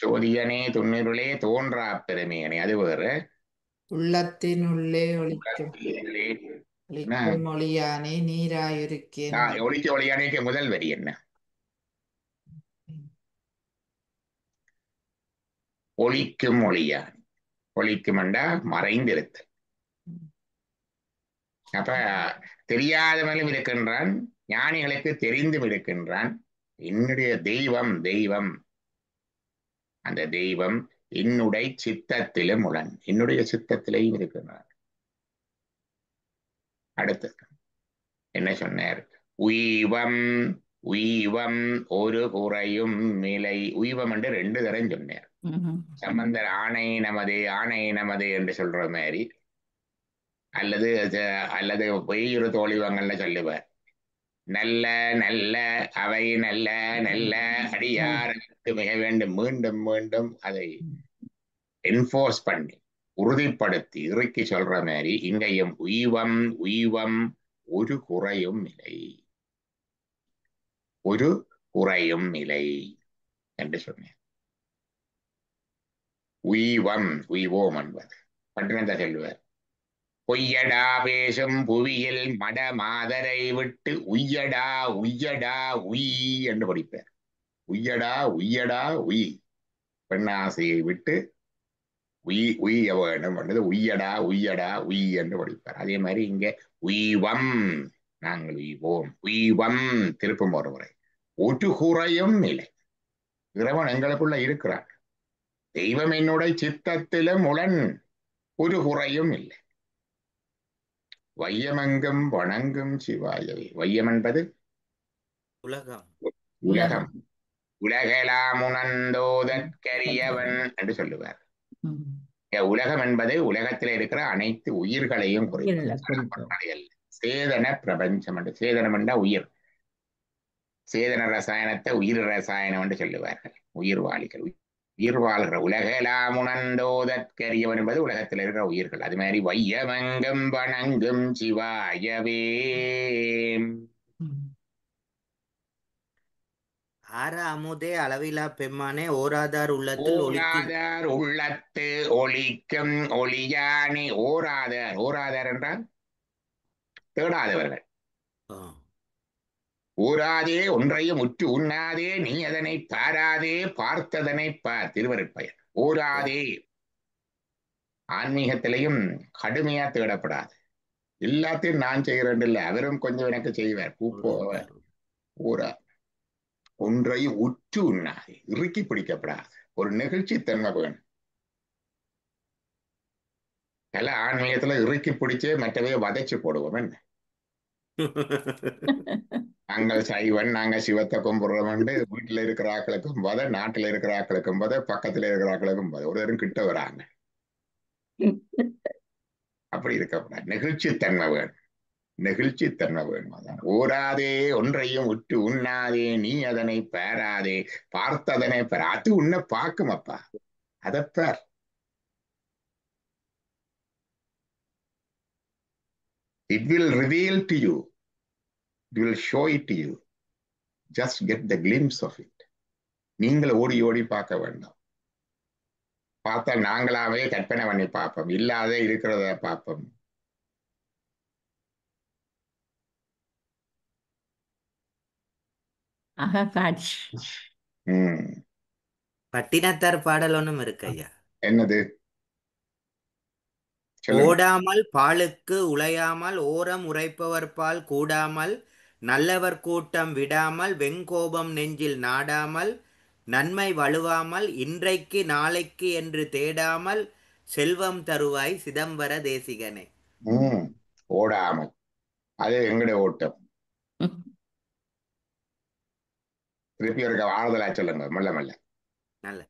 சோதியனே துண்ணிருளே தோன்றா பெருமையனே, அது வேறு. உள்ளத்தின் உள்ளே ஒளிக்கும் ஒளியானே நீராயிருக்கேன். ஒளிக்க ஒளியானேக்கு முதல் வரி என்ன? ஒளிக்கும் ஒளியான். ஒளிக்கும் என்றா மறைந்திருத்து. அப்ப தெரியாதவனும் இருக்கின்றான், ஞானிகளுக்கு தெரிந்தும் இருக்கின்றான். என்னுடைய தெய்வம் தெய்வம், அந்த தெய்வம் என்னுடைய சித்தத்திலும் உளன், என்னுடைய சித்தத்திலையும் இருக்கின்றான். அடுத்து என்ன சொன்னார்? உய்வம் உய்வம் ஒரு குறையும் நிலை. உய்வம் என்று 2 தரம் சொன்னார். சம்பந்தர் ஆணை நமது ஆணை நமது என்று சொல்ற மாதிரி, அல்லது அல்லது பொய்யுறு தோழிவங்கள்ல சொல்லுவார். நல்ல நல்ல அவை நல்ல நல்ல அடியாருக்கு மிக வேண்டும். மீண்டும் மீண்டும் அதை என்ஃபோர்ஸ் பண்ணி உறுதிப்படுத்தி இறுக்கி சொல்ற மாதிரி இங்கேயும் உய்வம் உய்வம் ஒரு குறையும் இல்லை, ஒரு குறையும் இல்லை என்று சொன்னேன். உய்வம் உய்வோம் என்பது பட்டினத்தை செல்வர். பொய்யடா பேசும் புவியில் மட மாதரை விட்டு உய்யடா உய்யடா உய் என்று படிப்பார். உய்யடா உய்யடா உய், பெண்ணாசையை விட்டு உய் உய்ய வேணும் என்றது உய்யடா உய்யடா உய் என்று படிப்பார். அதே மாதிரி இங்க உய்வம், நாங்கள் உய்வோம். உய்வம் திருப்பும் ஒரு முறை. ஒரு குறையும் இல்லை. இறைவன் எங்களுக்குள்ள இருக்கிறான். தெய்வம் என்னுடைய சித்தத்திலும் உளன், ஒரு குறையும் இல்லை. வையமெங்கும் வணங்கும் சிவாயவே. வையம் என்பது உலகம். உலகம். உலகெல்லாம் உணர்ந்தோதற்கரியவன் என்று சொல்லுவார். உலகம் என்பது உலகத்தில் இருக்கிற அனைத்து உயிர்களையும் குறிப்பது. சேதன பிரபஞ்சம் என்று. சேதனம் என்றா உயிர். சேதன ரசாயனத்தை உயிர் ரசாயனம் என்று சொல்லுவார்கள். உயிர்வாளிகள், உயிர் வாழ்கிற. உலகெல்லாம் உணர்ந்தோதற்கரியவன் என்பது உலகத்தில் இருக்கிற உயிர்கள். அது மாதிரி வையமெங்கும் வணங்கும் சிவாயவே. ஆற அமுதே அளவிலா பெம்மானே ஓராதார் உள்ளத்தில் ஓராதார் உள்ளத்து ஒளிக்கும் ஒளியானே. ஓராதார், ஓராதார் என்றால் தேடாதவர்கள். ஊராதே ஒன்றையும் உற்று உண்ணாதே நீ அதனை பாராதே பார்த்ததனை பார். திருவருட்பயன். ஊராதே ஆன்மீகத்திலையும் கடுமையா தேடப்படாது. எல்லாத்தையும் நான் செய்கிறேன் இல்லை, அவரும் கொஞ்சம் எனக்கு செய்வார். பூப்போவர். ஊரா ஒன்றையும் உற்று உண்ணாதே, இறுக்கி பிடிக்கப்படாது. ஒரு நிகழ்ச்சி தன்மை வேணும். பல ஆன்மீகத்துல இறுக்கி பிடிச்சே மற்றவையை வதைச்சு போடுவோம். என்ன நாங்கள் சைவன், நாங்க சிவத்தை கும்பிடுறோம், வீட்டுல இருக்கிற ஆக்களுக்கும் போத, நாட்டுல இருக்கிற ஆக்களுக்கும் போத, பக்கத்துல இருக்கிற ஆக்களுக்கும் போத, ஒருவரும் கிட்ட வராங்க. அப்படி இருக்கக்கூடாது. நெகிழ்ச்சித்தன்மை வேணும். நெகிழ்ச்சித்தன்மை வேணும். அதான் ஓராதே ஒன்றையும் உற்று உண்ணாதே நீ அதனை பாராதே பார்த்ததனை பார். அது உன்னை பார்க்கும் அப்பா, அதை பார். It will reveal to you. It will show it to you. Just get the glimpse of it. நீங்கள் ஓடி ஓடி பார்க்க வேண்டாம். பார்த்தா நாங்களாவே கற்பனை பண்ணி பார்ப்போம், இல்லாத இருக்கிறத பார்ப்போம். அகக்காட்சி. பட்டினத்தார் பாடல் ஒண்ணும் இருக்கு ஐயா. என்னது? சொல்லுங்க. ஓடாமல் பாலுக்கு உழையாமல் ஓரம் உரைப்பவர் பால் கூடாமல் நல்லவர் கூட்டம் விடாமல் வெங்கோபம் நெஞ்சில் நாடாமல் நன்மை வழுவாமல் இன்றைக்கு நாளைக்கு என்று தேடாமல் செல்வம் தருவாய் சிதம்பர தேசிகனே. ஓடாமல், அது எங்களுடைய ஓட்டம். திருப்பி இருக்க ஆறுதலா சொல்லுங்க, மெல்ல மெல்ல. நல்ல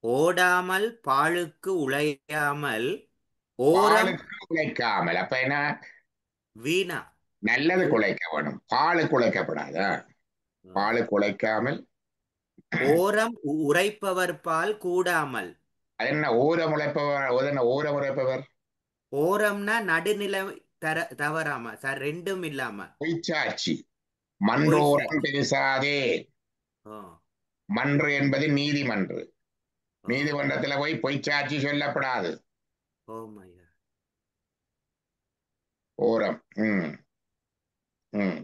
ஓடாமல் பாலுக்கு உழையாமல் ஓரம் குலைக்காமல். அப்ப என்ன? வீணா. நல்லது குலைக்க வேணும், பாலு குலைக்கப்படாதா? பாலு குலைக்காமல் ஓரம் உரைப்பவர் பால் கூடாமல். அது என்ன ஓரம் உழைப்பவர்? ஓரம் உரைப்பவர் ஓரம்னா நடுநிலை தவறாம சார், ரெண்டும் இல்லாம. பொய்ச்சாட்சி. மன்றோரம் பேசாதே. மன்று என்பது நீதிமன்று. நீதிமன்றத்துல போய் பொய்ச்சாட்சி சொல்லப்படாது. ஓரம்.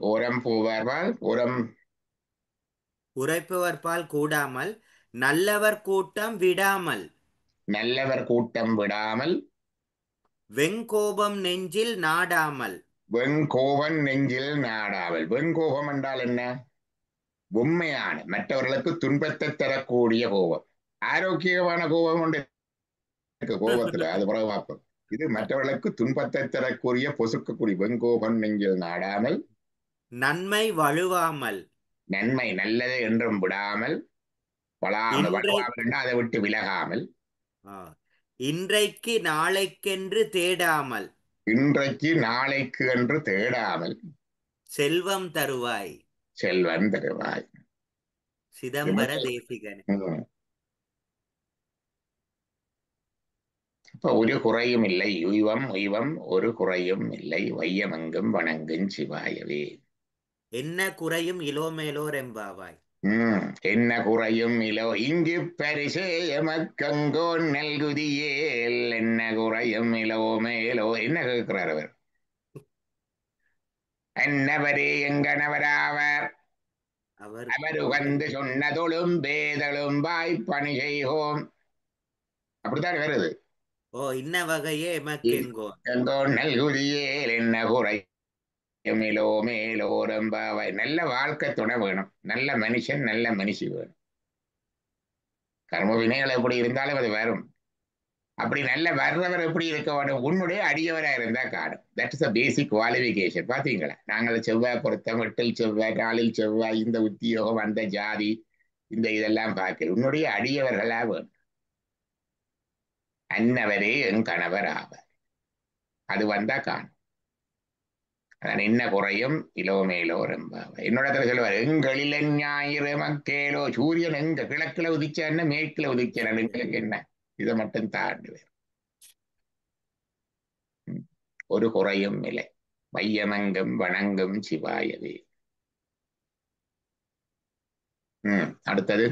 ஓரம் பூவார்வால் ஓரம் உரைப்பவர் பால் கூடாமல் நல்லவர் கூட்டம் விடாமல். நல்லவர் கூட்டம் விடாமல் வெங்கோபம் நெஞ்சில் நாடாமல். வெங்கோபம் நெஞ்சில் நாடாமல். வெங்கோபம் என்றால் என்ன? உண்மையான மற்றவர்களுக்கு துன்பத்தை தரக்கூடிய கோபம். ஆரோக்கியமான கோபம் உண்டு கோபத்துல, அது பிறகு பார்ப்போம். இது மற்றவர்களுக்கு துன்பத்தை தரக்கூடிய பொசுக்கக்கூடிய. வெங்கோபம் நெஞ்சில் நாடாமல் நன்மை வழுவாமல். நன்மை நல்லது என்றும் விடாமல். வழுவாமல் அதை விட்டு விலகாமல். இன்றைக்கு நாளைக்கென்று தேடாமல். இன்றைக்கு நாளைக்கு என்று தேடாமல். செல்வம் தருவாய். செல்வம் தருவாய் சிதம்பர தேசிகன். இப்ப ஒரு குறையும் இல்லை. உய்வம் ஒரு குறையும் இல்லை. வையமெங்கும் வணங்கும் சிவாயவே. என்ன குறையும் இலோமேலோர் எம்பாவாய். என்ன குறையும் இலோ இங்கு பரிசே எமக்கங்கோ நல்குதியேல். என்ன குறையும் இலோ மேலோ. என்ன கேட்கிறார் அவர்? என்னவரே எங்கனவராவர் அவர் உகந்து சொன்னதொழும் பேதலும் வாய்ப்பணி செய்வோம். அப்படித்தான் வருது. இன்ன வகையே எமக்கெங்கோ எங்கோ நல்குதியேல். என்ன குறை மேலோ மேலோ ரொம்பவாய். நல்ல வாழ்க்கை துணை வேணும், நல்ல மனுஷன் நல்ல மனுஷி வேணும். கர்ம வினைகள் எப்படி இருந்தாலும் அது வரும். அப்படி நல்ல வர்றவர் எப்படி இருக்க வேண்டும்? உன்னுடைய அடியவரா இருந்தா காணும். That is a basic qualification. பாத்தீங்களா? நாங்கள் செவ்வாய் பொருத்தம், எட்டில் செவ்வாய், நாளில் செவ்வாய், இந்த உத்தியோகம், அந்த ஜாதி, இந்த இதெல்லாம் பார்க்கிறேன். உன்னுடைய அடியவர்களா வேணும். அன்னவரே என் கணவர் ஆவார். அது வந்தா காணும். அதான் என்ன குறையும் இலோமேலோ ரொம்ப. என்னோட சொல்லுவார், எங்களில் ஞாயிறு மக்கேலோ. சூரியன் எங்க கிழக்குல உதிச்சான்னு மேற்குல உதிச்சான், எங்களுக்கு என்ன? இதை மட்டும் தாண்டுவேன். ஒரு குறையும் இல்லை. வையமங்கும் வணங்கும் சிவாயவே. அடுத்தது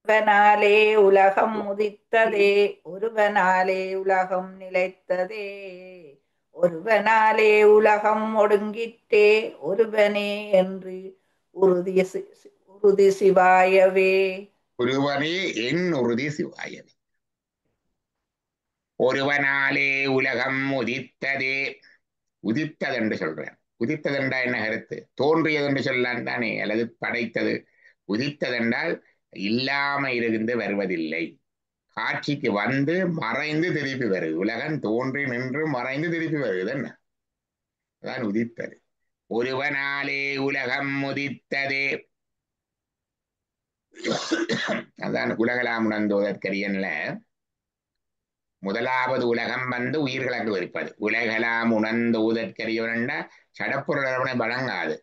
ஒருவனாலே உலகம் உதித்ததே, ஒருவனாலே உலகம் நிலைத்ததே, ஒருவனாலே உலகம் ஒடுங்கிற்றே, ஒருவனே என்று உறுதி சிவாயவே. ஒருவனே என் உறுதி சிவாயவே. ஒருவனாலே உலகம் உதித்ததே. உதித்தது என்று சொல்றேன். உதித்ததென்றா என்ன கருத்து? தோன்றியது என்று சொல்லலாம் தானே, அல்லது படைத்தது. உதித்ததென்றால் இல்லாம இருந்து வருவதில்லை, காட்சிக்கு வந்து மறைந்து திருப்பி வருது. உலகம் தோன்றி நின்று மறைந்து திருப்பி வருது. என்ன அதான் உதித்தது. ஒருவனாலே உலகம் உதித்ததே. அதான் உலகலாம் உணர்ந்தோதற்கரியன்ல முதலாவது உலகம் வந்து உயிர்களுக்கு இருப்பது. உலகலாம் உணர்ந்த ஊதற்கரியவன்டா சடப்பொருளவனை வணங்காது.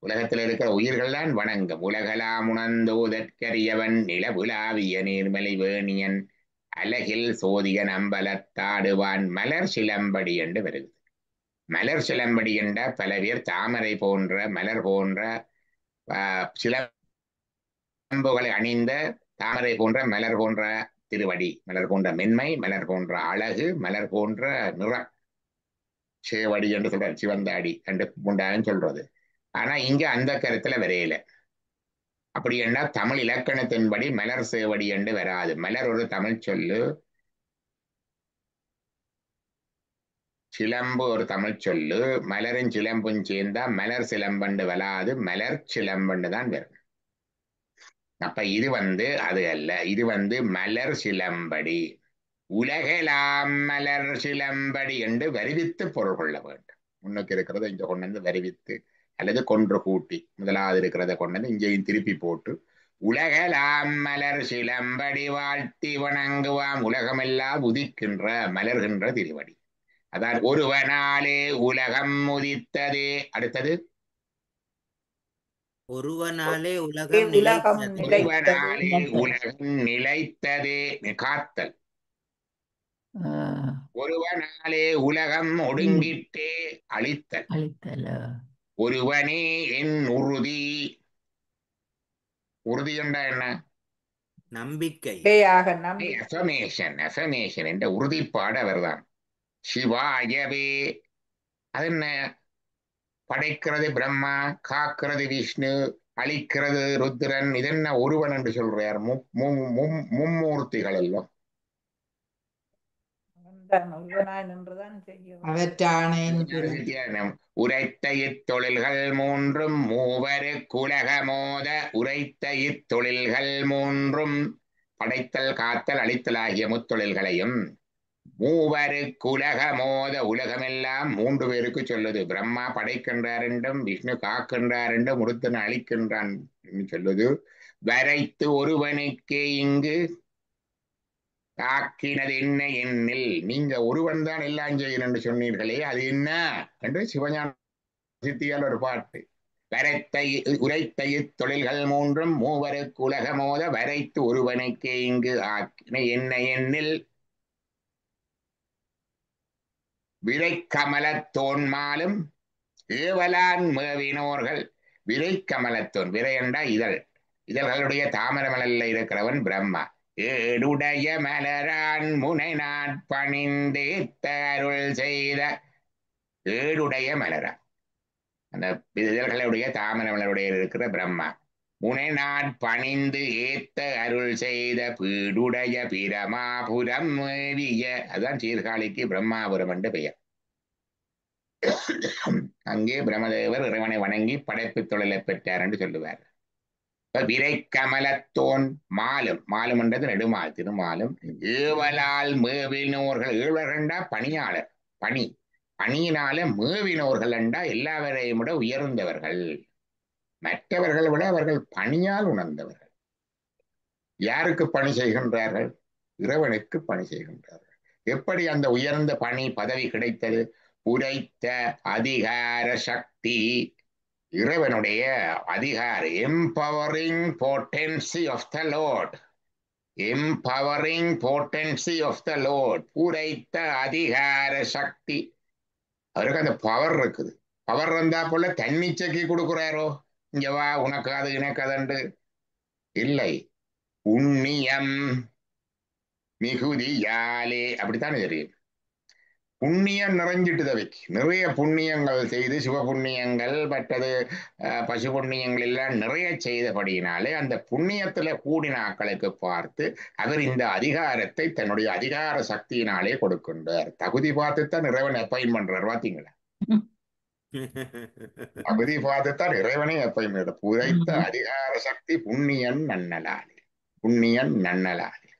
உலகத்தில் இருக்கிற உயிர்கள் தான் வணங்கும். உலகலாம் உணர்ந்தோதற்கரியவன் நிலவுலாவிய நீர்மலை வேணியன் அலகில் சோதியன் அம்பலத்தாடுவான் மலர் சிலம்படி என்று வருது. மலர் சிலம்படி என்ற பல பேர் தாமரை போன்ற மலர் போன்ற சிலம்புகளை அணிந்த தாமரை போன்ற மலர் போன்ற திருவடி, மலர் போன்ற மென்மை, மலர் போன்ற அழகு, மலர் போன்ற நிறம், சேவடி என்று சொல்ற சிவந்தாடி என்று உண்டான்னு சொல்றது. ஆனா இங்க அந்த கருத்துல வரையில. அப்படி என்ன தமிழ் இலக்கணத்தின்படி மலர் சேவடி என்று வராது. மலர் ஒரு தமிழ் சொல்லு, சிலம்பு ஒரு தமிழ் சொல்லு. மலரும் சிலம்பும் சேர்ந்தா மலர் சிலம்பண்டு வராது, மலர் சிலம்பண்டு தான் வரும். அப்ப இது வந்து அது அல்ல. இது வந்து மலர் சிலம்படி. உலகெல்லாம் மலர் சிலம்படி என்று வருவித்து பொருள் கொள்ள வேண்டும். முன்னுக்கு இருக்கிறத இங்க கொண்டு வந்து வருவித்து அல்லது கொன்று கூட்டி முதலாவது இருக்கிறத கொண்டு வந்து இங்கேயும் திருப்பி போட்டு உலகெல்லாம் மலர் சிலம்படி வாழ்த்தி வணங்குவாம் உலகமெல்லாம் உதிக்கின்ற மலர்கின்ற திருவடி. அதான் ஒருவனாலே உலகம் உதித்ததே. அடுத்தது ஒருவனாலே உலகம் உலகம் நிலைத்ததே. ஒருவனாலே நிலைத்தது. உலகம் நிலைத்ததே. காத்தல். ஒருவனாலே உலகம் ஒடுங்கிட்டே அழித்தல். அழித்தல். ஒருவனே என் உறுதி. உறுதி என்றா என்ன? நம்பிக்கை. நம்பி அஃபர்மேஷன் என்ற உறுதிப்பாடு அவர்தான். சிவாயவே. அது என்ன? படைக்கிறது பிரம்மா, காக்கிறது விஷ்ணு, அழிக்கிறது ருத்ரன். இதென்ன ஒருவன் என்று சொல்றார்? மும்மூர்த்திகள் எல்லாம் ஒருவனாய் நின்றுதான் செய்யும். அவற்றான உரைத்த இத்தொழில்கள் மூன்றும் மூவரு குலகமோத. உரைத்த இத்தொழில்கள் மூன்றும் படைத்தல், காத்தல், அழித்தல் ஆகிய முத்தொழில்களையும் மூவரு குலகமோத. உலகமெல்லாம் மூன்று பேருக்கு சொல்லுது. பிரம்மா படைக்கின்றார் என்றும் விஷ்ணு காக்கின்றார் என்றும் முருத்தன் அழிக்கின்றான் சொல்லுது. வரைத்து ஒருவனுக்கே இங்கு காக்கினது என்ன எண்ணில். நீங்க ஒருவன் தான் எல்லாம் செய்யணும் என்று சொன்னீர்களே, அது என்ன என்று சிவஞான சித்தியால் ஒரு பாட்டு. உரைத்த இத்தொழில்கள் மூன்றும் மூவருக்கு உலகமோத. வரைத்து ஒருவனுக்கே இங்கு ஆக்கின என்ன எண்ணில். விரை கமலத்தோன்மாலும் ஏவலான் மேவினோர்கள். விரை கமலத்தோன். விரை என்றா இதழ். இதழ்களுடைய தாமர மலர்ல இருக்கிறவன் பிரம்மா. ஏடுடைய மலரான் முனை நாட்பணிந்தேத்த அருள் செய்த. ஏடுடைய மலரா அந்த இதழ்களுடைய தாமர மலருடைய இருக்கிற பிரம்மா. முனை நாட்பணிந்து ஏத்த அருள் செய்த பீடுடைய பிரமாபுரம் மேவிய. அதுதான் சீர்காழிக்கு பிரம்மாபுரம் என்று பெயர். அங்கே பிரம்மதேவர் இறைவனை வணங்கி படைப்பு தொழிலை பெற்றார் என்று சொல்லுவார். விரை கமலத்தோன் மாலும். மாலும் என்றது நெடுமால் திருமாலும். ஏவலால் மேவினோர்கள். ஏவலர்கள்டா பணியாளர். பணி பணியினால மேவினோர்கள் என்றா எல்லாவரையும் விட உயர்ந்தவர்கள். மற்றவர்களை விட அவர்கள் பணியால் உணர்ந்தவர்கள். யாருக்கு பணி செய்கின்றார்கள்? இறைவனுக்கு பணி செய்கின்றார்கள். எப்படி அந்த உயர்ந்த பணி பதவி கிடைத்தது? உரைத்த அதிகார சக்தி. இறைவனுடைய அதிகார empowering potency of the lord. Empowering potency of the lord. உரைத்த அதிகார சக்தி. அவருக்கு அந்த பவர் இருக்குது. பவர் இருந்தா போல தன்னிச்சைக்கு கொடுக்குறாரோ, இங்க வா உனக்கு அது எனக்கு அதண்டு இல்லை. புண்ணியம் மிகுதியாலே. அப்படித்தானே தெரியும். புண்ணியம் நிறைஞ்சிட்டு தவைக்கு. நிறைய புண்ணியங்கள் செய்து சிவ புண்ணியங்கள் மற்றது பசு புண்ணியங்கள் எல்லாம் நிறைய செய்தபடியினாலே அந்த புண்ணியத்துல கூடின ஆக்களுக்கு பார்த்து அவர் இந்த அதிகாரத்தை தன்னுடைய அதிகார சக்தியினாலே கொடுக்கின்றார். தகுதி பார்த்துத்தான் இறைவன் அப்பாயின் பண்றார். பாத்தீங்களா? தகுதி பார்த்துத்தான் இறைவனை அப்பாயின் பண்ற. புரைத்த அதிகார சக்தி புண்ணியன் நன்னலாலே. புண்ணியன் நன்னலாலே.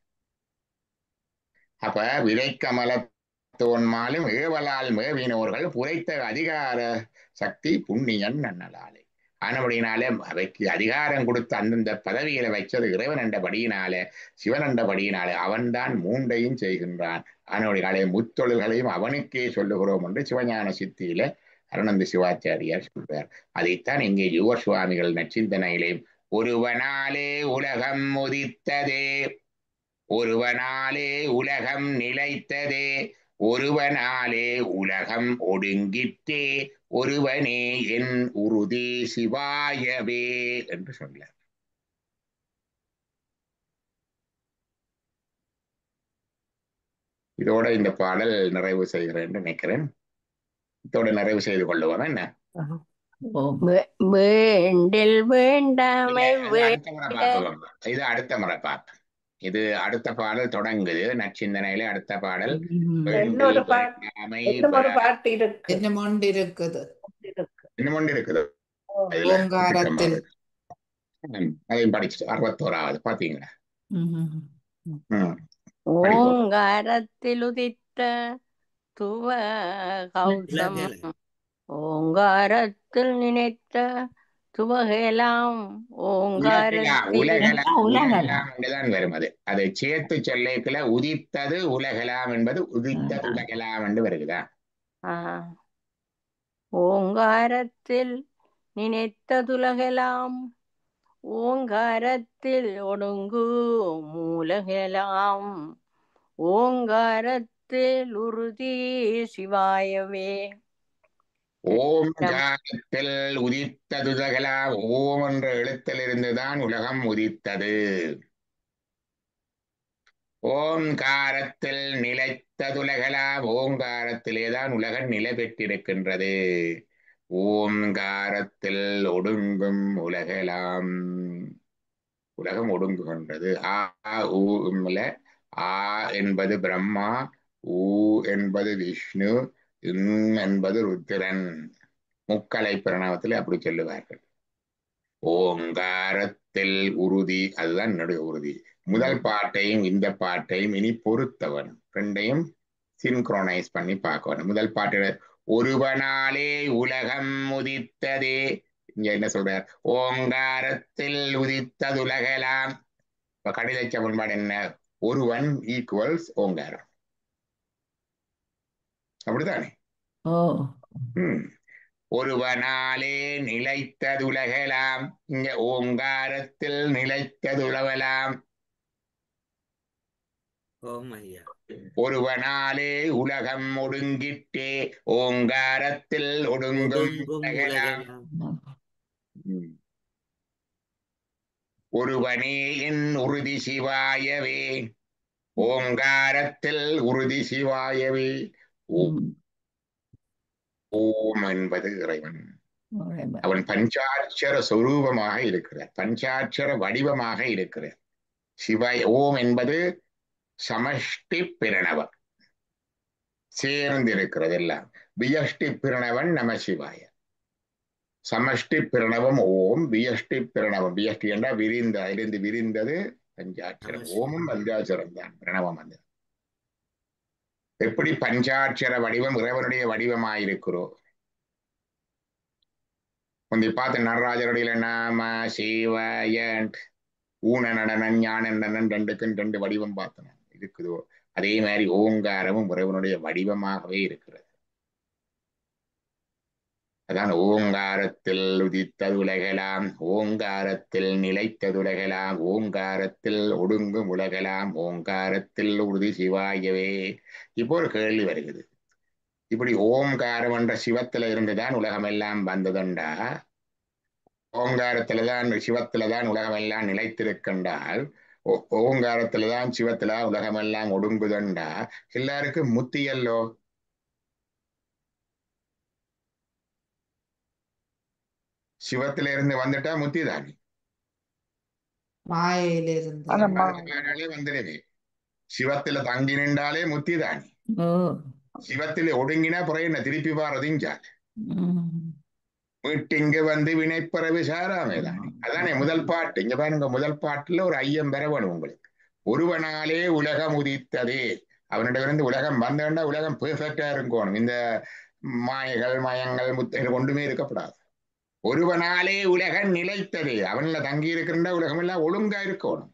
அப்ப விரைக்கமலத்தோன்மாலும் ஏவலால் மேவினோர்கள் புரைத்த அதிகார சக்தி புண்ணியன் நன்னலாலே. ஆனபடினாலே அவைக்கு அதிகாரம் கொடுத்து அந்தந்த பதவியில வைச்சது இறைவன் என்றபடியினாலே, சிவன் என்றபடியினாலே அவன்தான் மூண்டையும் செய்கின்றான். ஆனபடினாலே முத்தொழில்களையும் அவனுக்கே சொல்லுகிறோம் என்று சிவஞான சித்தியில அருணந்தி சிவாச்சாரியார் சொல்றார். அதைத்தான் இங்கே யுவ சுவாமிகள் நச்சிந்தனையிலேயும் ஒருவனாலே உலகம் உதித்ததே, ஒருவனாலே உலகம் நிலைத்ததே, ஒருவனாலே உலகம் ஒடுங்கிற்றே, ஒருவனே என் உறுதி சிவாயவே என்று சொன்னார். இதோட இந்த பாடல் நிறைவு செய்கிறேன் என்று நினைக்கிறேன். இதோட நிறைவு செய்து கொள்ளுவோம். என்ன வேண்டில் வேண்டாமை அடுத்த முறை பார்ப்போம். இது அடுத்த முறை பார்ப்போம். இது அடுத்த பாடல் தொடங்குது நச்சிந்தனையில. அடுத்த பாடல் இன்னொரு பாட்டு இருக்கு. என்ன மொண்டு இருக்குது இன்னும் ஒன்று இருக்குது. ஓங்காரத்தில் அதையும் படிச்சுட்டு 61வது பாத்தீங்களா? ஓங்காரத்தில் உதித்த துவ கௌசம், ஓங்காரத்தில் நினைத்த துவகெல்லாம், உலகெல்லாம் என்றுதான் வரும். அதை சேர்த்து சொல்லிக்கல உதித்தது உலகெல்லாம் என்பது உதித்தது உலகெல்லாம் என்று வருகுதா? ஓங்காரத்தில் நினைத்ததுலகெல்லாம், ஓங்காரத்தில் ஒடுங்கு மூலகெல்லாம், ஓங்காரத்தில் உறுதி சிவாயவே. ஓங்காரத்தில் உதித்ததுலகெல்லாம், ஓம் என்ற எழுத்தில் இருந்துதான் உலகம் உதித்தது. ஓங்காரத்தில் நிலைத்ததுலகெல்லாம், ஓங்காரத்திலேதான் உலகம் நிலை பெற்றிருக்கின்றது. ஓங்காரத்தில் ஒடுங்கும் உலகெல்லாம், உலகம் ஒடுங்குகின்றது. ஆ ஊ ஆ என்பது பிரம்மா, ஊ என்பது விஷ்ணு, என்பது ருத்திரன். முக்கலை பிரணவத்தில் அப்படி சொல்லுவார்கள். ஓங்காரத்தில் உறுதி, அதுதான் என்னுடைய உறுதி. முதல் பாட்டையும் இந்த பாட்டையும் இனி பொருத்தவன் ரெண்டையும் சின்க்ரோனைஸ் பண்ணி பார்க்கணும். முதல் பாட்டு ஒருவனாலே உலகம் உதித்ததே, இங்க என்ன சொல்றார்? ஓங்காரத்தில் உதித்தது உலகெல்லாம். இப்ப கணித சமன்பாடு என்ன? ஒருவன் ஈக்குவல்ஸ் ஓங்காரம், அப்படித்தானே? ஒருவனாலே நிலைத்தது உலகெல்லாம், இங்க ஓங்காரத்தில் நிலைத்தது உலகெல்லாம். ஒருவனாலே உலகம் ஒடுங்கிட்டே, ஓங்காரத்தில் ஒடுங்கும் உலகெல்லாம். ஒருவனே என் உறுதி சிவாயவே, ஓங்காரத்தில் உறுதி சிவாயவே. ஓம் என்பது இறைவன். அவன் பஞ்சாட்சர சொரூபமாக இருக்கிறார், பஞ்சாட்சர வடிவமாக இருக்கிறார். சிவாய ஓம் என்பது சமஷ்டி பிரணவம் சேர்ந்து இருக்கிறது எல்லாம். வியஷ்டி பிரணவன் நம சிவாய. சமஷ்டி பிரணவம் ஓம், வியஷ்டி பிரணவம். வியஷ்டி என்றால் விரிந்த, இருந்து விரிந்தது பஞ்சாட்சரம். ஓமும் பஞ்சாட்சரம் தான், பிரணவம் வந்து. எப்படி பஞ்சாட்சர வடிவம் இறைவனுடைய வடிவமாயிருக்கிறோம். முந்தி பார்த்து நடராஜருடைய நாம சிவாய, ஊன நடனன் ஞான நடனன் ரெண்டுக்கும் ரெண்டு வடிவம் பார்த்தோம் இருக்குதோ, அதே மாதிரி ஓங்காரமும் இறைவனுடைய வடிவமாகவே இருக்கிறது. அதான் ஓங்காரத்தில் உதித்தது உலகெல்லாம், ஓங்காரத்தில் நிலைத்தது உலகெல்லாம், ஓங்காரத்தில் ஒடுங்கும் உலகெல்லாம், ஓங்காரத்தில் உறுதி சிவாயவே. இப்போ ஒரு கேள்வி வருகிறது. இப்படி ஓங்காரம் என்ற சிவத்துல இருந்துதான் உலகம் எல்லாம் வந்ததுண்டா, ஓங்காரத்துலதான் சிவத்துலதான் உலகம் எல்லாம் நிலைத்திருக்கின்றால், ஓங்காரத்துலதான் சிவத்துல உலகம் எல்லாம் ஒடுங்குதுண்டா, எல்லாருக்கும் முத்தியல்லோ? சிவத்தில இருந்து வந்துட்டா முத்தி தானே, மாயிலிருந்து வந்துடுது. சிவத்துல தங்கி நின்றாலே முத்தி தானே. சிவத்தில ஒடுங்கினா புறைய என்ன திருப்பி பாரதிஞ்சால் மீட்டிங்க வந்து வினைப்பறவை சாராமேதானே. அதானே முதல் பாட்டு. இங்க பாருங்க, முதல் பாட்டுல ஒரு ஐயம் பெற வேணும் உங்களுக்கு. ஒருவனாலே உலகம் உதித்ததே, அவனிடமிருந்து உலகம் வந்தேன்டா உலகம் பெர்ஃபெக்டா இருக்கணும். இந்த மாயைகள் மயங்கள் முத்தைகள் ஒன்றுமே இருக்கப்படாது. ஒருவனாலே உலகம் நிலைத்தது. அவன்ல தங்கி இருக்கின்ற உலகம் எல்லாம் ஒழுங்கா இருக்கணும்.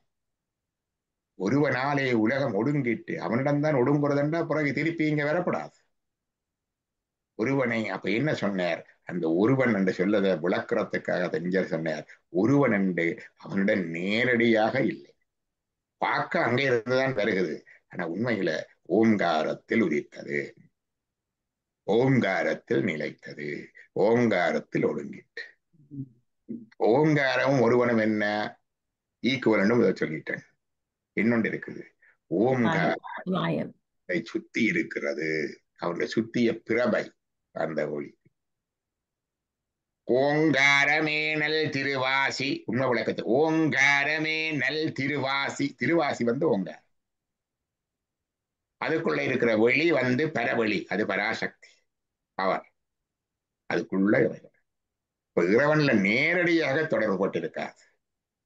ஒருவனாலே உலகம் ஒடுங்கிட்டு அவனிடம்தான் ஒடுங்குறதுன்றா பிறகு திருப்பி இங்க வரப்படாது. ஒருவனை அப்ப என்ன சொன்னார்? அந்த ஒருவன் என்று சொல்லதை விளக்குறதுக்காக தெரிஞ்சர் சொன்னார். ஒருவன் என்று அவனுடன் நேரடியாக இல்லை, பார்க்க அங்கே இருந்துதான் வருகிறது. ஆனா உண்மையில ஓங்காரத்தில் உதித்தது, ஓங்காரத்தில் நிலைத்தது, ஓங்காரத்தில் ஒடுங்கிட்டு. ஓங்காரமும் ஒருவனும் என்ன ஈக்குவலன்னு முதல் சொல்லிட்டேன். இன்னொன்று இருக்குது, ஓங்காரத்தை சுத்தி இருக்கிறது. அவருடைய சுத்திய பிரபை அந்த ஒளி. ஓங்காரமே நல் திருவாசி, உண்மை விளக்கத்து ஓங்காரமே நல் திருவாசி. திருவாசி ஓங்காரம். அதுக்குள்ள இருக்கிற வெளி பரவெளி, அது பராசக்தி அவர். அதுக்குள்ள இறைவன். இப்ப இறைவன்ல நேரடியாக தொடர்பு பட்டிருக்கார்.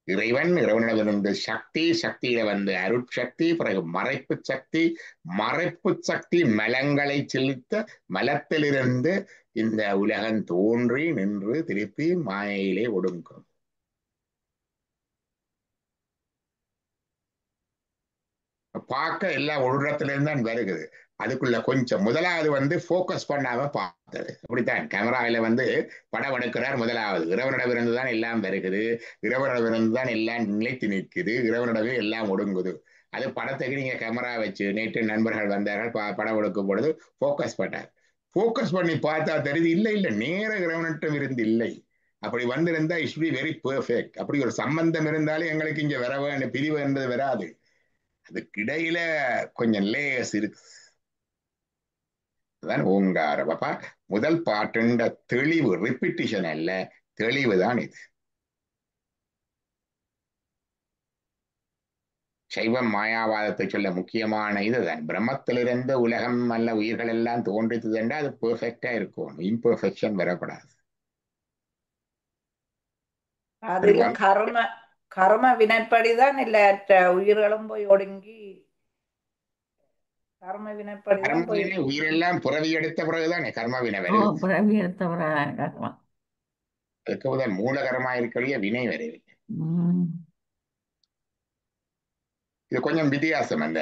இறைவனிடமிருந்து சக்தி, சக்தியில அருட்சக்தி, பிறகு மறைப்பு சக்தி, மறைப்பு சக்தி மலங்களை செலுத்த, மலத்திலிருந்து இந்த உலகம் தோன்றி நின்று திருப்பி மாயையிலே ஒடுங்கும். பார்க்க எல்லாம் ஒரு இடத்துல தான் வருகிறது. அதுக்குள்ள கொஞ்சம் முதலாவது போக்கஸ் பண்ணாம பார்த்தது. அப்படித்தான் கேமராவில படம் எடுக்கிறார். முதலாவது இறைவனிடமிருந்து தான் எல்லாம் வருகிறது, இறைவனிடமிருந்து தான் எல்லாம் நிலைத்து நிற்குது, இறைவனிடமே எல்லாம் ஒடுங்குது. அது படத்துக்கு நீங்க கேமரா வச்சு நேற்று நண்பர்கள் வந்தார்கள், படம் எடுக்கும் பொழுது போக்கஸ் பண்ணார். போக்கஸ் பண்ணி பார்த்தா தெரியுது, இல்லை நேர இறைவனிடம் இருந்து இல்லை. அப்படி வந்திருந்தா இட் பி வெரி பெர்ஃபெக்ட். அப்படி ஒரு சம்பந்தம் இருந்தாலும் எங்களுக்கு இங்க வர வேண்டிய பிரிவு என்பது வராது. அதுக்கிடையில கொஞ்சம் லேயர்ஸ் இருக்கு. அதுதான் ஓங்காரம். அப்ப முதல் பாட்டுன்ற தெளிவு, ரிப்பிட்டிஷன் அல்ல, தெளிவுதான் இது. சைவம் மாயாவாதத்தை சொல்ல முக்கியமான இதுதான். பிரம்மத்திலிருந்து உலகம் அல்ல உயிர்கள் எல்லாம் தோன்றித்தது என்றால் அது பெர்ஃபெக்டா இருக்கும், இம்பெர்ஃபெக்ஷன் வரப்படாது. அதுல கர்ம வினைப்படிதான் இல்ல உயிர்களும் போய் ஒடுங்கி கர்ம வினைப்படிதான் போய் உயிரெல்லாம் புறவி எடுத்த பிறகுதானே கர்ம வினை வருது. அதுக்குதான் மூலகரமா இருக்கக்கூடிய வினை வரவில்லை. இது கொஞ்சம் வித்தியாசம். அந்த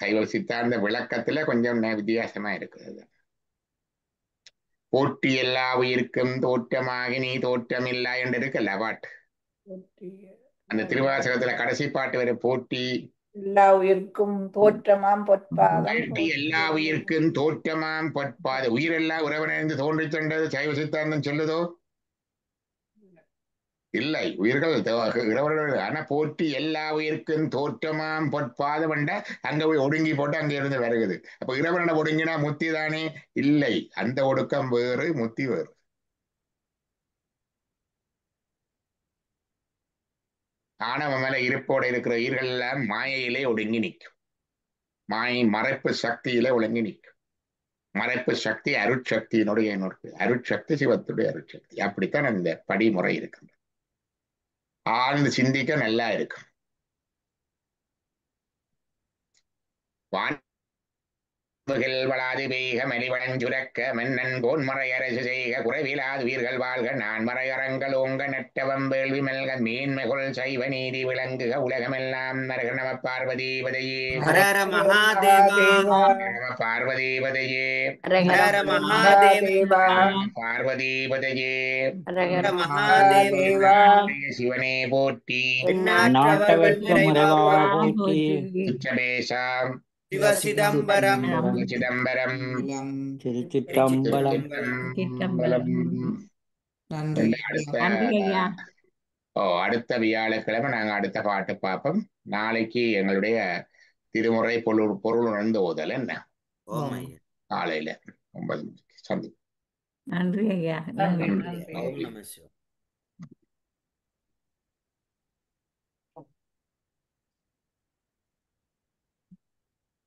சைவ சித்தாந்த விளக்கத்துல கொஞ்சம் வித்தியாசமா இருக்குது. போட்டி எல்லா உயிருக்கும் தோற்றமாக நீ தோற்றம் இல்லா என்று இருக்குல்ல பாட்டு. அந்த திருவாசகத்துல கடைசி பாட்டு வரை போட்டி எல்லா உயிருக்கும் தோற்றமாம் பொற்பாதம், எல்லா உயிருக்கும் தோற்றமாம் பொற்பாத. உயிரெல்லாம் உறவினர்ந்து தோன்றி சென்றது சைவ சித்தாந்தம் சொல்லுதோ? இல்லை, உயிர்கள் இறைவனோட. ஆனா போற்றி எல்லா உயிருக்கும் தோற்றமாம் பொற்பாதம் என்ற அங்க போய் ஒடுங்கி போட்டு அங்க இருந்து வருகிறது. அப்ப இறைவனோட ஒடுங்கினா முத்தி தானே? இல்லை, அந்த ஒடுக்கம் வேறு, முத்தி வேறு. ஆணவ மேல இருப்போட இருக்கிற உயிர்கள் எல்லாம் மாயையிலே ஒடுங்கி நிற்கும். மாயை மறைப்பு சக்தியில ஒடுங்கி நிற்கும். மறைப்பு சக்தி அருட்சக்தியினுடைய அருட்சக்தி, சிவத்துடைய அருட்சக்தி. அப்படித்தான் அந்த படிமுறை இருக்கின்றது. ஆழ்ந்து சிந்திக்க நல்லா இருக்கும். வளாது பெய்க மலிவன் சுரக்க மன்னன் போன் மறை அரசு செய்க குறைவிலாது உயிர்கள் வாழ்க நான் மறையறங்கள் ஓங்க நட்டவம் வேள்வி மல்க மேன்மைகொள் சைவ நீதி விளங்குக உலகமெல்லாம் நரக நம பார்வதீபதையே. ஹரஹர மகாதேவா. நம பார்வதீபதையே. ஹரஹர மகாதேவா. பார்வதீபதையே. ஹரஹர மகாதேவா. சிவனே போற்றி. எந்நாட்டவர்க்கும் இறைவா போற்றி. சிச்சபேசாம் சிவ சிதம்பரம். சிதம்பரம். திருச்சிற்றம்பலம். அடுத்த வியாழக்கிழமை நாங்க அடுத்த பாட்டு பார்ப்போம். நாளைக்கு எங்களுடைய திருமுறை பொருள் உணர்ந்து ஓதல் என்ன காலையில 9 மணிக்கு சந்திப்போம். நன்றி ஐயா. ஓம் நம சிவாய.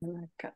வணக்கம்.